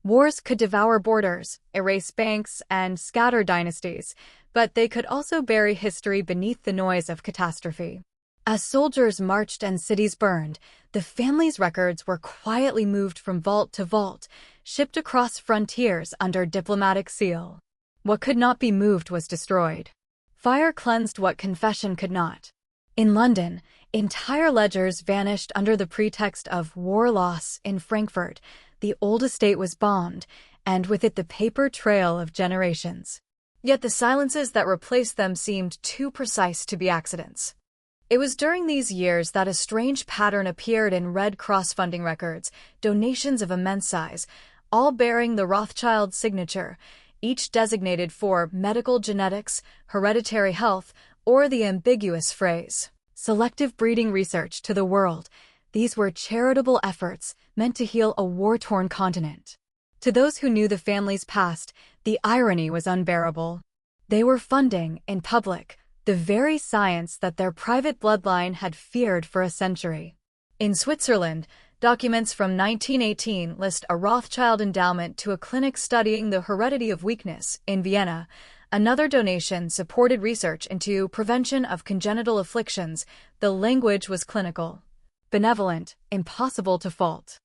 Wars could devour borders, erase banks, and scatter dynasties, but they could also bury history beneath the noise of catastrophe. As soldiers marched and cities burned, the family's records were quietly moved from vault to vault, shipped across frontiers under diplomatic seal. What could not be moved was destroyed. Fire cleansed what confession could not. In London, entire ledgers vanished under the pretext of war loss. In Frankfurt, the old estate was bombed, and with it the paper trail of generations. Yet the silences that replaced them seemed too precise to be accidents. It was during these years that a strange pattern appeared in Red Cross funding records, donations of immense size, all bearing the Rothschild signature, each designated for medical genetics, hereditary health, or the ambiguous phrase, selective breeding research to the world. These were charitable efforts meant to heal a war-torn continent. To those who knew the family's past, the irony was unbearable. They were funding, in public, the very science that their private bloodline had feared for a century. In Switzerland, documents from 1918 list a Rothschild endowment to a clinic studying the heredity of weakness. In Vienna, another donation supported research into prevention of congenital afflictions. The language was clinical, benevolent, impossible to fault.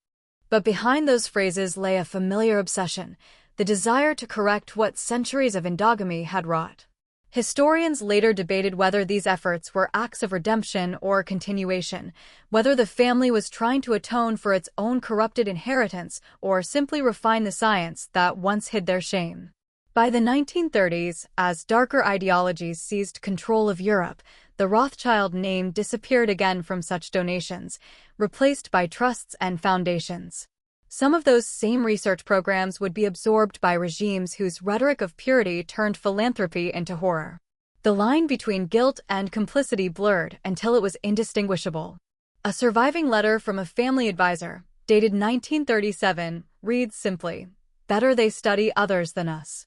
But behind those phrases lay a familiar obsession, the desire to correct what centuries of endogamy had wrought. Historians later debated whether these efforts were acts of redemption or continuation, whether the family was trying to atone for its own corrupted inheritance or simply refine the science that once hid their shame. By the 1930s, as darker ideologies seized control of Europe, the Rothschild name disappeared again from such donations, replaced by trusts and foundations. Some of those same research programs would be absorbed by regimes whose rhetoric of purity turned philanthropy into horror. The line between guilt and complicity blurred until it was indistinguishable. A surviving letter from a family advisor, dated 1937, reads simply, "Better they study others than us."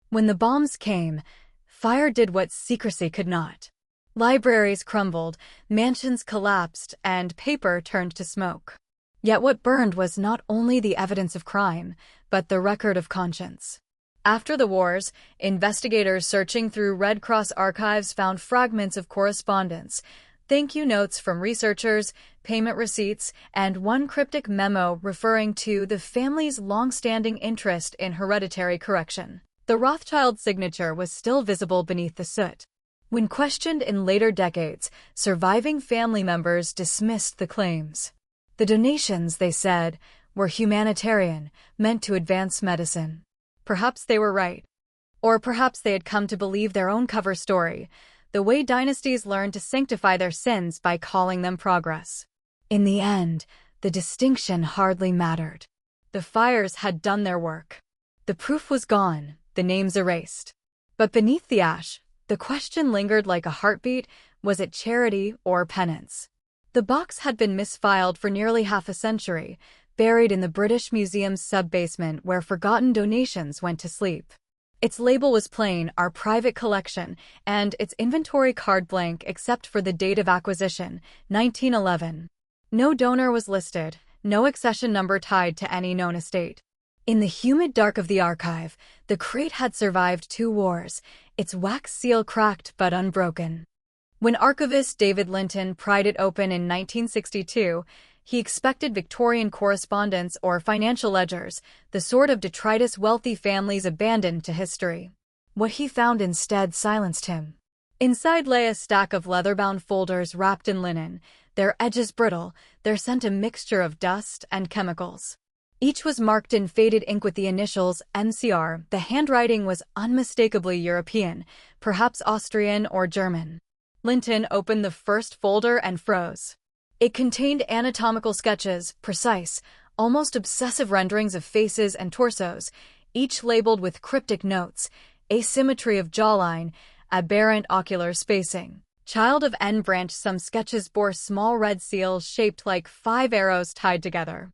When the bombs came, fire did what secrecy could not. Libraries crumbled, mansions collapsed, and paper turned to smoke. Yet what burned was not only the evidence of crime, but the record of conscience. After the wars, investigators searching through Red Cross archives found fragments of correspondence, thank you notes from researchers, payment receipts, and one cryptic memo referring to the family's long-standing interest in hereditary correction. The Rothschild signature was still visible beneath the soot. When questioned in later decades, surviving family members dismissed the claims. The donations, they said, were humanitarian, meant to advance medicine. Perhaps they were right. Or perhaps they had come to believe their own cover story, the way dynasties learned to sanctify their sins by calling them progress. In the end, the distinction hardly mattered. The fires had done their work. The proof was gone, the names erased. But beneath the ash, the question lingered like a heartbeat: was it charity or penance? The box had been misfiled for nearly half a century, buried in the British Museum's sub-basement where forgotten donations went to sleep. Its label was plain, "Our Private Collection," and its inventory card blank except for the date of acquisition, 1911. No donor was listed, no accession number tied to any known estate. In the humid dark of the archive, the crate had survived 2 wars, its wax seal cracked but unbroken. When archivist David Linton pried it open in 1962, he expected Victorian correspondence or financial ledgers, the sort of detritus wealthy families abandoned to history. What he found instead silenced him. Inside lay a stack of leather-bound folders wrapped in linen, their edges brittle, their scent a mixture of dust and chemicals. Each was marked in faded ink with the initials NCR. The handwriting was unmistakably European, perhaps Austrian or German. Linton opened the first folder and froze. It contained anatomical sketches, precise, almost obsessive renderings of faces and torsos, each labeled with cryptic notes: asymmetry of jawline, aberrant ocular spacing. Child of N branch. Some sketches bore small red seals shaped like 5 arrows tied together.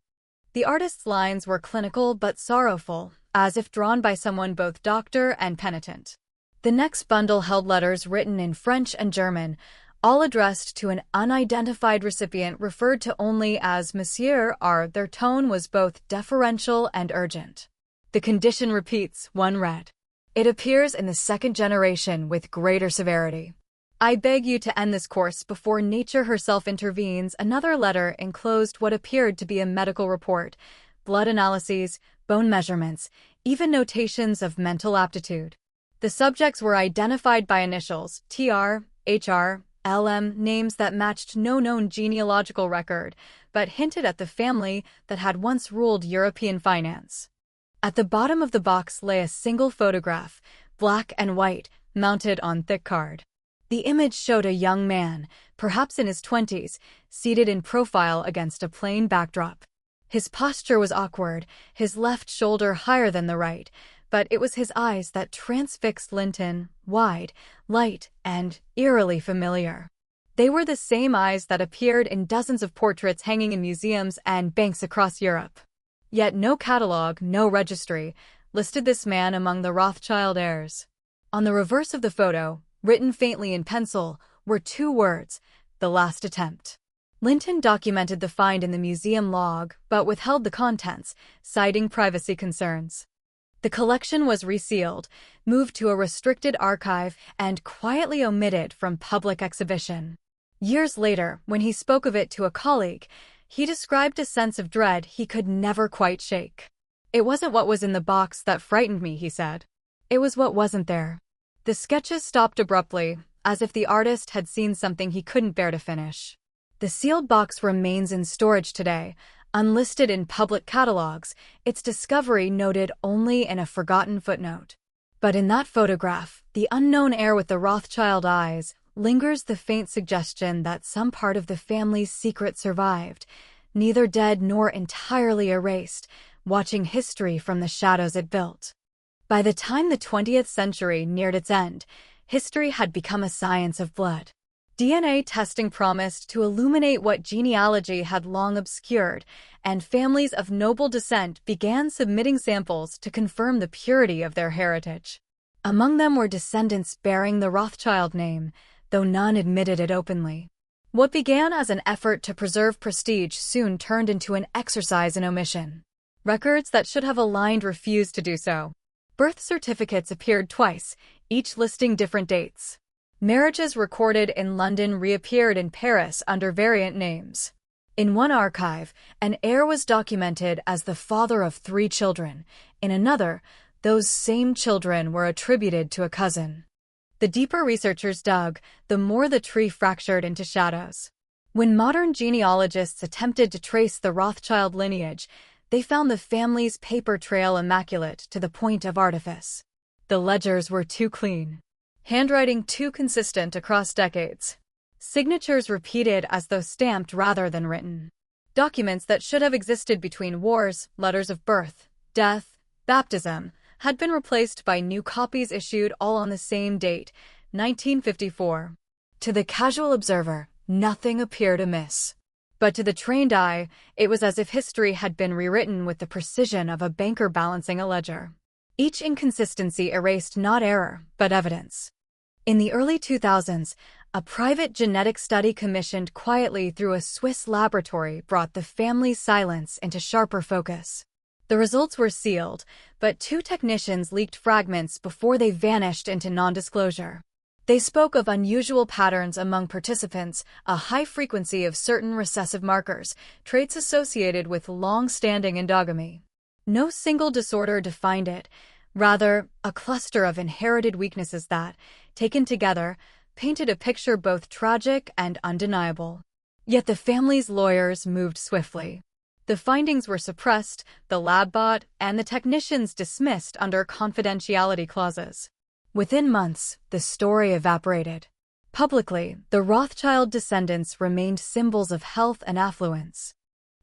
The artist's lines were clinical but sorrowful, as if drawn by someone both doctor and penitent. The next bundle held letters written in French and German, all addressed to an unidentified recipient referred to only as Monsieur R. Their tone was both deferential and urgent. "The condition repeats," one read. "It appears in the 2nd generation with greater severity. I beg you to end this course before nature herself intervenes." Another letter enclosed what appeared to be a medical report, blood analyses, bone measurements, even notations of mental aptitude. The subjects were identified by initials, TR, HR, LM, names that matched no known genealogical record, but hinted at the family that had once ruled European finance. At the bottom of the box lay a single photograph, black and white, mounted on thick card. The image showed a young man, perhaps in his 20s, seated in profile against a plain backdrop. His posture was awkward, his left shoulder higher than the right, but it was his eyes that transfixed Linton, wide, light, and eerily familiar. They were the same eyes that appeared in dozens of portraits hanging in museums and banks across Europe. Yet no catalogue, no registry, listed this man among the Rothschild heirs. On the reverse of the photo, written faintly in pencil, were 2 words: "The Last Attempt." Linton documented the find in the museum log, but withheld the contents, citing privacy concerns. The collection was resealed, moved to a restricted archive, and quietly omitted from public exhibition. Years later, when he spoke of it to a colleague, he described a sense of dread he could never quite shake. "It wasn't what was in the box that frightened me," he said. "It was what wasn't there." The sketches stopped abruptly, as if the artist had seen something he couldn't bear to finish. The sealed box remains in storage today, unlisted in public catalogs, its discovery noted only in a forgotten footnote. But in that photograph, the unknown heir with the Rothschild eyes, lingers the faint suggestion that some part of the family's secret survived, neither dead nor entirely erased, watching history from the shadows it built. By the time the 20th century neared its end, history had become a science of blood. DNA testing promised to illuminate what genealogy had long obscured, and families of noble descent began submitting samples to confirm the purity of their heritage. Among them were descendants bearing the Rothschild name, though none admitted it openly. What began as an effort to preserve prestige soon turned into an exercise in omission. Records that should have aligned refused to do so. Birth certificates appeared twice, each listing different dates. Marriages recorded in London reappeared in Paris under variant names. In one archive, an heir was documented as the father of 3 children. In another, those same children were attributed to a cousin. The deeper researchers dug, the more the tree fractured into shadows. When modern genealogists attempted to trace the Rothschild lineage, they found the family's paper trail immaculate to the point of artifice. The ledgers were too clean. Handwriting too consistent across decades. Signatures repeated as though stamped rather than written. Documents that should have existed between wars, letters of birth, death, baptism, had been replaced by new copies issued all on the same date, 1954. To the casual observer, nothing appeared amiss. But to the trained eye, it was as if history had been rewritten with the precision of a banker balancing a ledger. Each inconsistency erased not error, but evidence. In the early 2000s, a private genetic study commissioned quietly through a Swiss laboratory brought the family's silence into sharper focus. The results were sealed, but 2 technicians leaked fragments before they vanished into non-disclosure. They spoke of unusual patterns among participants, a high frequency of certain recessive markers, traits associated with long-standing endogamy. No single disorder defined it, rather, a cluster of inherited weaknesses that, taken together, painted a picture both tragic and undeniable. Yet the family's lawyers moved swiftly. The findings were suppressed, the lab bought, and the technicians dismissed under confidentiality clauses. Within months, the story evaporated. Publicly, the Rothschild descendants remained symbols of health and affluence.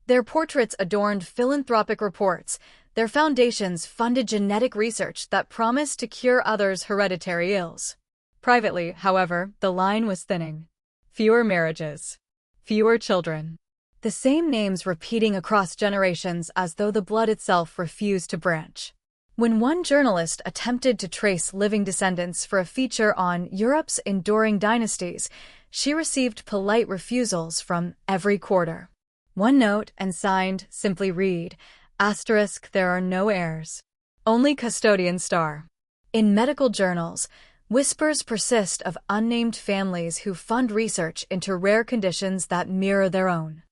Their portraits adorned philanthropic reports. Their foundations funded genetic research that promised to cure others' hereditary ills. Privately, however, the line was thinning. Fewer marriages. Fewer children. The same names repeating across generations as though the blood itself refused to branch. When one journalist attempted to trace living descendants for a feature on Europe's enduring dynasties, she received polite refusals from every quarter. One note, and signed, simply read, *, there are no heirs. Only custodian star. In medical journals, whispers persist of unnamed families who fund research into rare conditions that mirror their own.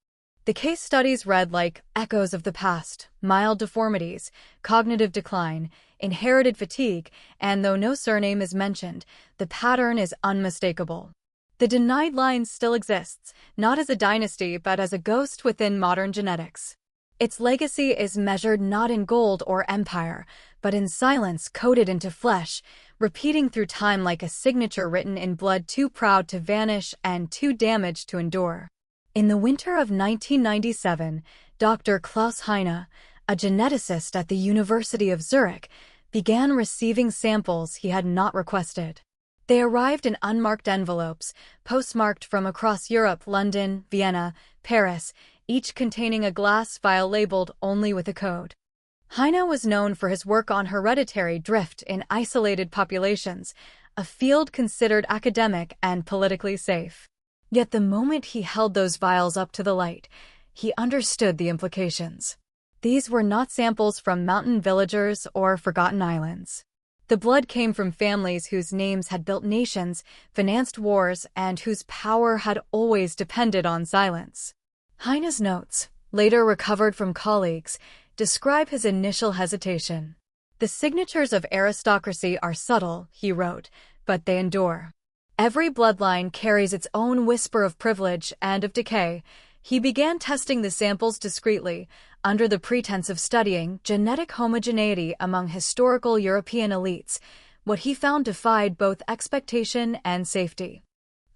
The case studies read like echoes of the past, mild deformities, cognitive decline, inherited fatigue, and though no surname is mentioned, the pattern is unmistakable. The denied line still exists, not as a dynasty but as a ghost within modern genetics. Its legacy is measured not in gold or empire, but in silence coded into flesh, repeating through time like a signature written in blood too proud to vanish and too damaged to endure. In the winter of 1997, Dr. Klaus Heine, a geneticist at the University of Zurich, began receiving samples he had not requested. They arrived in unmarked envelopes, postmarked from across Europe, London, Vienna, Paris, each containing a glass vial labeled only with a code. Heine was known for his work on hereditary drift in isolated populations, a field considered academic and politically safe. Yet the moment he held those vials up to the light, he understood the implications. These were not samples from mountain villagers or forgotten islands. The blood came from families whose names had built nations, financed wars, and whose power had always depended on silence. Heine's notes, later recovered from colleagues, describe his initial hesitation. "The signatures of aristocracy are subtle," he wrote, "but they endure. Every bloodline carries its own whisper of privilege and of decay." He began testing the samples discreetly, under the pretense of studying genetic homogeneity among historical European elites. What he found defied both expectation and safety.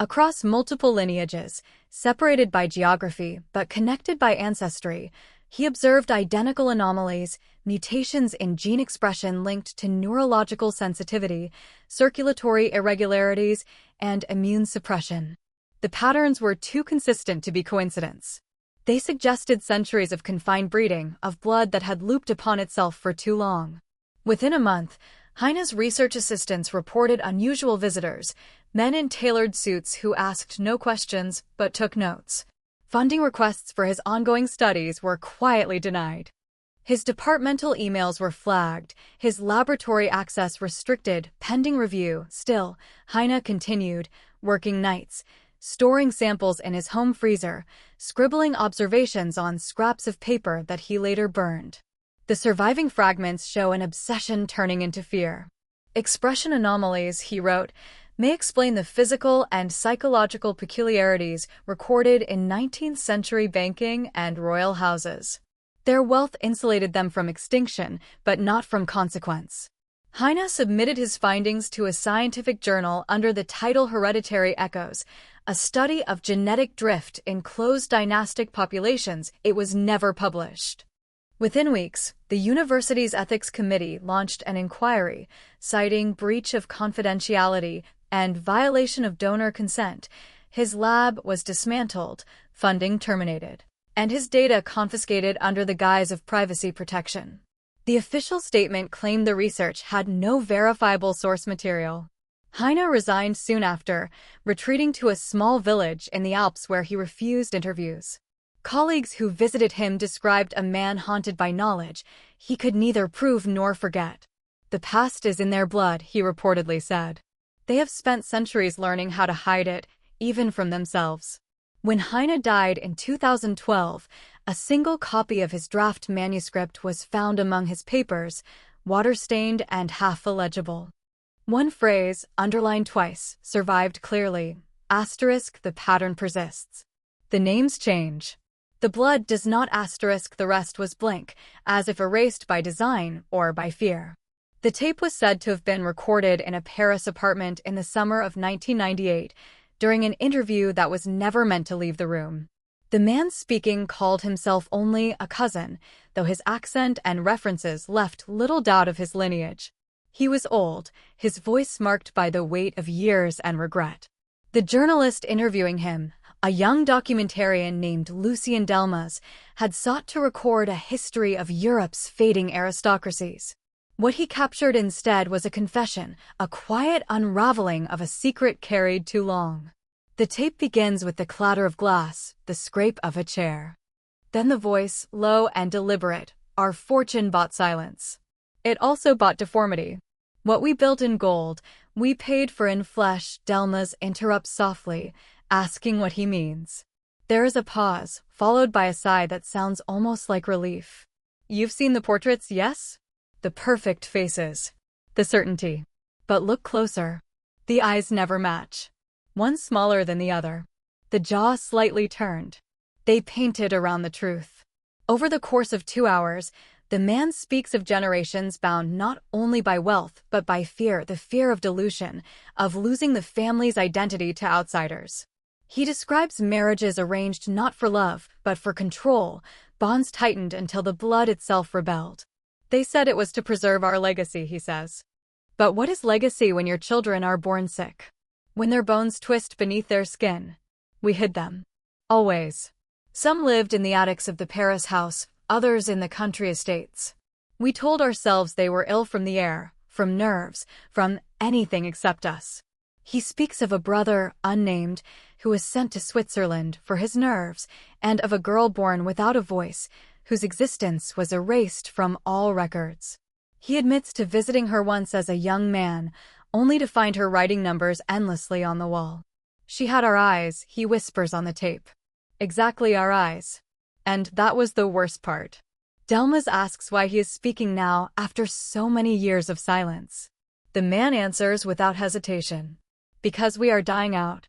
Across multiple lineages, separated by geography but connected by ancestry, he observed identical anomalies, mutations in gene expression linked to neurological sensitivity, circulatory irregularities, and immune suppression. The patterns were too consistent to be coincidence. They suggested centuries of confined breeding, of blood that had looped upon itself for too long. Within a month, Heine's research assistants reported unusual visitors, men in tailored suits who asked no questions but took notes. Funding requests for his ongoing studies were quietly denied. His departmental emails were flagged, his laboratory access restricted, pending review. Still, Heine continued, working nights, storing samples in his home freezer, scribbling observations on scraps of paper that he later burned. The surviving fragments show an obsession turning into fear. "Expression anomalies," he wrote, "may explain the physical and psychological peculiarities recorded in 19th century banking and royal houses. Their wealth insulated them from extinction, but not from consequence." Heine submitted his findings to a scientific journal under the title Hereditary Echoes, a study of genetic drift in closed dynastic populations. It was never published. Within weeks, the university's ethics committee launched an inquiry, citing breach of confidentiality and violation of donor consent. His lab was dismantled, funding terminated, and his data confiscated under the guise of privacy protection. The official statement claimed the research had no verifiable source material. Heine resigned soon after, retreating to a small village in the Alps where he refused interviews. Colleagues who visited him described a man haunted by knowledge he could neither prove nor forget. "The past is in their blood," he reportedly said. "They have spent centuries learning how to hide it, even from themselves." When Heine died in 2012, a single copy of his draft manuscript was found among his papers, water-stained and half illegible. One phrase, underlined twice, survived clearly. Asterisk, the pattern persists. The names change. The blood does not asterisk, the rest was blank, as if erased by design or by fear. The tape was said to have been recorded in a Paris apartment in the summer of 1998, during an interview that was never meant to leave the room. The man speaking called himself only a cousin, though his accent and references left little doubt of his lineage. He was old, his voice marked by the weight of years and regret. The journalist interviewing him, a young documentarian named Lucien Delmas, had sought to record a history of Europe's fading aristocracies. What he captured instead was a confession, a quiet unraveling of a secret carried too long. The tape begins with the clatter of glass, the scrape of a chair. Then the voice, low and deliberate, "Our fortune bought silence. It also bought deformity. What we built in gold, we paid for in flesh." Delmas interrupts softly, asking what he means. There is a pause, followed by a sigh that sounds almost like relief. "You've seen the portraits, yes? The perfect faces. The certainty. But look closer. The eyes never match. One smaller than the other. The jaw slightly turned. They painted around the truth. Over the course of 2 hours, the man speaks of generations bound not only by wealth but by fear, the fear of dilution, of losing the family's identity to outsiders. He describes marriages arranged not for love, but for control, bonds tightened until the blood itself rebelled. They said it was to preserve our legacy, he says. But what is legacy when your children are born sick? When their bones twist beneath their skin? We hid them. Always. Some lived in the attics of the Paris house, others in the country estates. We told ourselves they were ill from the air, from nerves, from anything except us. He speaks of a brother, unnamed, who was sent to Switzerland for his nerves, and of a girl born without a voice, whose existence was erased from all records. He admits to visiting her once as a young man, only to find her writing numbers endlessly on the wall. She had our eyes, he whispers on the tape. Exactly our eyes. And that was the worst part. Delmas asks why he is speaking now after so many years of silence. The man answers without hesitation. Because we are dying out.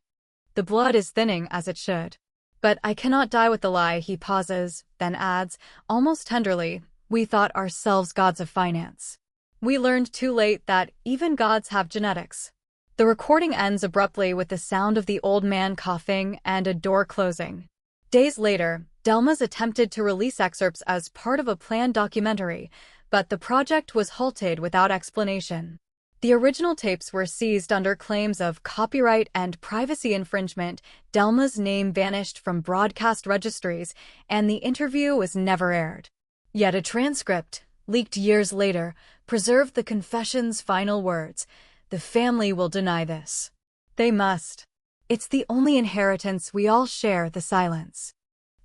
The blood is thinning as it should. But I cannot die with the lie, he pauses, then adds, almost tenderly, we thought ourselves gods of finance. We learned too late that even gods have genetics. The recording ends abruptly with the sound of the old man coughing and a door closing. Days later, Delmas attempted to release excerpts as part of a planned documentary, but the project was halted without explanation. The original tapes were seized under claims of copyright and privacy infringement. Delmas' name vanished from broadcast registries, and the interview was never aired. Yet a transcript, leaked years later, preserved the confession's final words. The family will deny this. They must. It's the only inheritance we all share, the silence.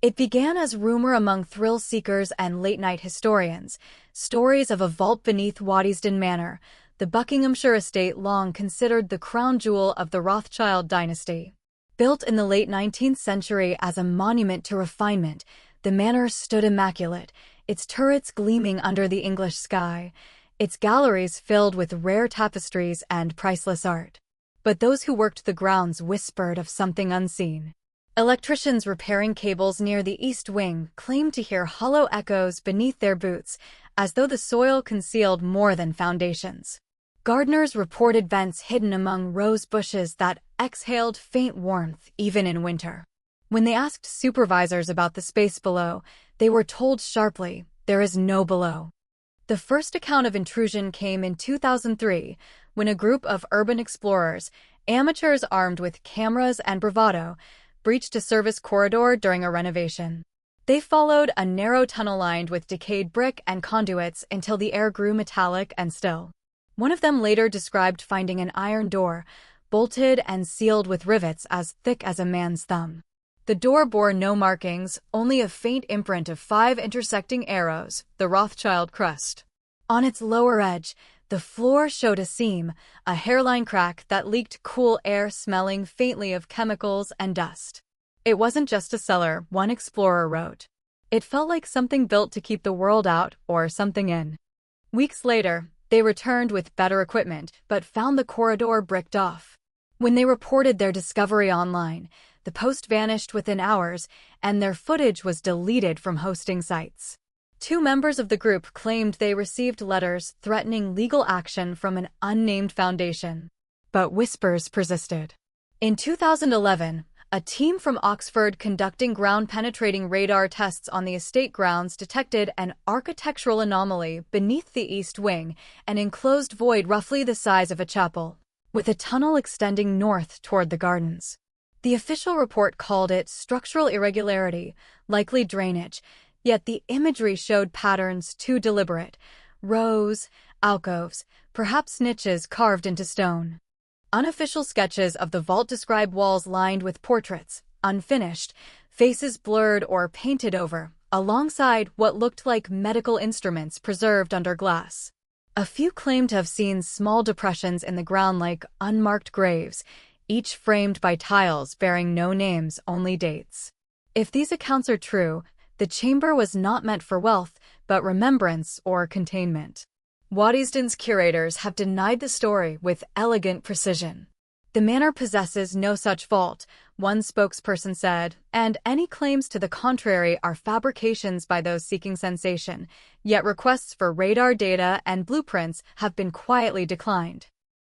It began as rumor among thrill-seekers and late-night historians, stories of a vault beneath Waddesdon Manor, the Buckinghamshire estate long considered the crown jewel of the Rothschild dynasty. Built in the late 19th century as a monument to refinement, the manor stood immaculate, its turrets gleaming under the English sky, its galleries filled with rare tapestries and priceless art. But those who worked the grounds whispered of something unseen. Electricians repairing cables near the east wing claimed to hear hollow echoes beneath their boots, as though the soil concealed more than foundations. Gardeners reported vents hidden among rose bushes that exhaled faint warmth even in winter. When they asked supervisors about the space below, they were told sharply, there is no below. The first account of intrusion came in 2003, when a group of urban explorers, amateurs armed with cameras and bravado, breached a service corridor during a renovation. They followed a narrow tunnel lined with decayed brick and conduits until the air grew metallic and still. One of them later described finding an iron door, bolted and sealed with rivets as thick as a man's thumb. The door bore no markings, only a faint imprint of 5 intersecting arrows, the Rothschild crest. On its lower edge, the floor showed a seam, a hairline crack that leaked cool air smelling faintly of chemicals and dust. It wasn't just a cellar, one explorer wrote. It felt like something built to keep the world out or something in. Weeks later, they returned with better equipment, but found the corridor bricked off. When they reported their discovery online, the post vanished within hours, and their footage was deleted from hosting sites. 2 members of the group claimed they received letters threatening legal action from an unnamed foundation. But whispers persisted. In 2011, a team from Oxford conducting ground-penetrating radar tests on the estate grounds detected an architectural anomaly beneath the east wing, an enclosed void roughly the size of a chapel, with a tunnel extending north toward the gardens. The official report called it structural irregularity, likely drainage, yet the imagery showed patterns too deliberate: rows, alcoves, perhaps niches carved into stone. Unofficial sketches of the vault describe walls lined with portraits, unfinished, faces blurred or painted over, alongside what looked like medical instruments preserved under glass. A few claim to have seen small depressions in the ground like unmarked graves, each framed by tiles bearing no names, only dates. If these accounts are true, the chamber was not meant for wealth, but remembrance or containment. Waddesdon's curators have denied the story with elegant precision. "The manor possesses no such vault," one spokesperson said, and any claims to the contrary are fabrications by those seeking sensation, yet requests for radar data and blueprints have been quietly declined.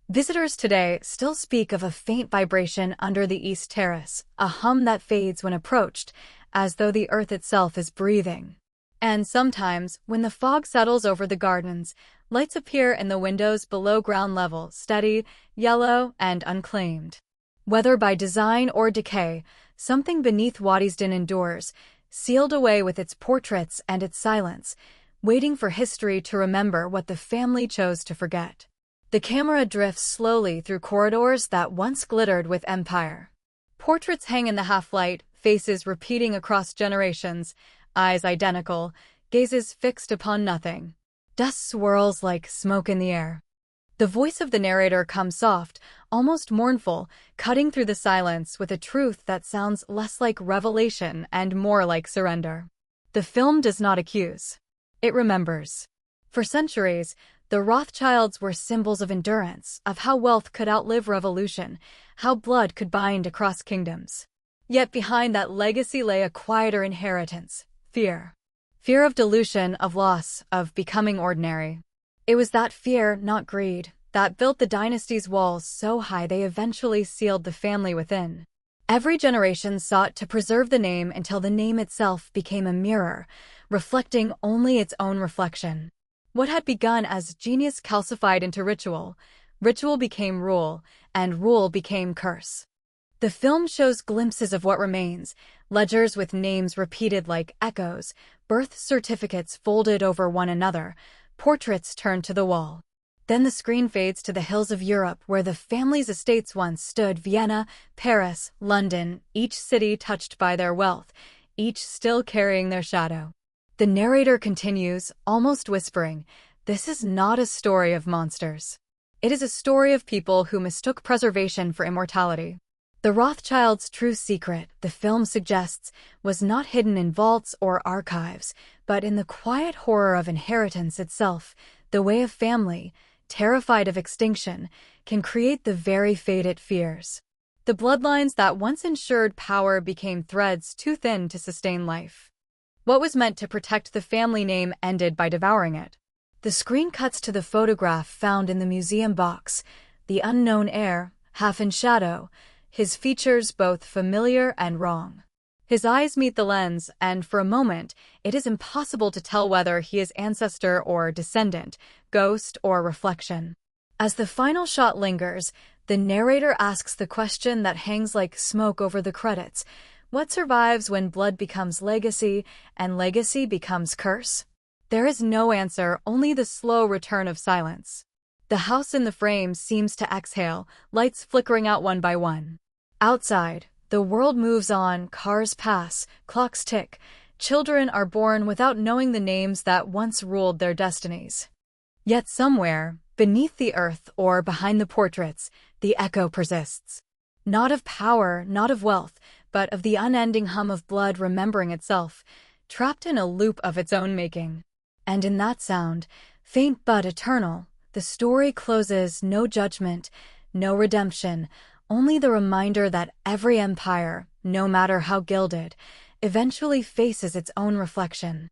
Visitors today still speak of a faint vibration under the East Terrace, a hum that fades when approached, as though the earth itself is breathing. And sometimes, when the fog settles over the gardens, lights appear in the windows below ground level, steady, yellow, and unclaimed. Whether by design or decay, something beneath Waddesdon endures, sealed away with its portraits and its silence, waiting for history to remember what the family chose to forget. The camera drifts slowly through corridors that once glittered with empire. Portraits hang in the half-light, faces repeating across generations, eyes identical, gazes fixed upon nothing. Dust swirls like smoke in the air. The voice of the narrator comes soft, almost mournful, cutting through the silence with a truth that sounds less like revelation and more like surrender. The film does not accuse. It remembers. For centuries, the Rothschilds were symbols of endurance, of how wealth could outlive revolution, how blood could bind across kingdoms. Yet behind that legacy lay a quieter inheritance: fear. Fear of dilution, of loss, of becoming ordinary. It was that fear, not greed, that built the dynasty's walls so high they eventually sealed the family within. Every generation sought to preserve the name until the name itself became a mirror, reflecting only its own reflection. What had begun as genius calcified into ritual, ritual became rule, and rule became curse. The film shows glimpses of what remains: ledgers with names repeated like echoes, birth certificates folded over one another, portraits turned to the wall. Then the screen fades to the hills of Europe where the family's estates once stood: Vienna, Paris, London, each city touched by their wealth, each still carrying their shadow. The narrator continues, almost whispering, "This is not a story of monsters. It is a story of people who mistook preservation for immortality." The Rothschilds' true secret, the film suggests, was not hidden in vaults or archives, but in the quiet horror of inheritance itself, the way a family, terrified of extinction, can create the very fate it fears. The bloodlines that once ensured power became threads too thin to sustain life. What was meant to protect the family name ended by devouring it. The screen cuts to the photograph found in the museum box, the unknown heir, half in shadow, his features both familiar and wrong. His eyes meet the lens, and for a moment, it is impossible to tell whether he is ancestor or descendant, ghost or reflection. As the final shot lingers, the narrator asks the question that hangs like smoke over the credits: what survives when blood becomes legacy and legacy becomes curse? There is no answer, only the slow return of silence. The house in the frame seems to exhale, lights flickering out one by one. Outside, the world moves on, cars pass, clocks tick, children are born without knowing the names that once ruled their destinies. Yet somewhere, beneath the earth or behind the portraits, the echo persists. Not of power, not of wealth, but of the unending hum of blood remembering itself, trapped in a loop of its own making. And in that sound, faint but eternal, the story closes: no judgment, no redemption, only the reminder that every empire, no matter how gilded, eventually faces its own reflection.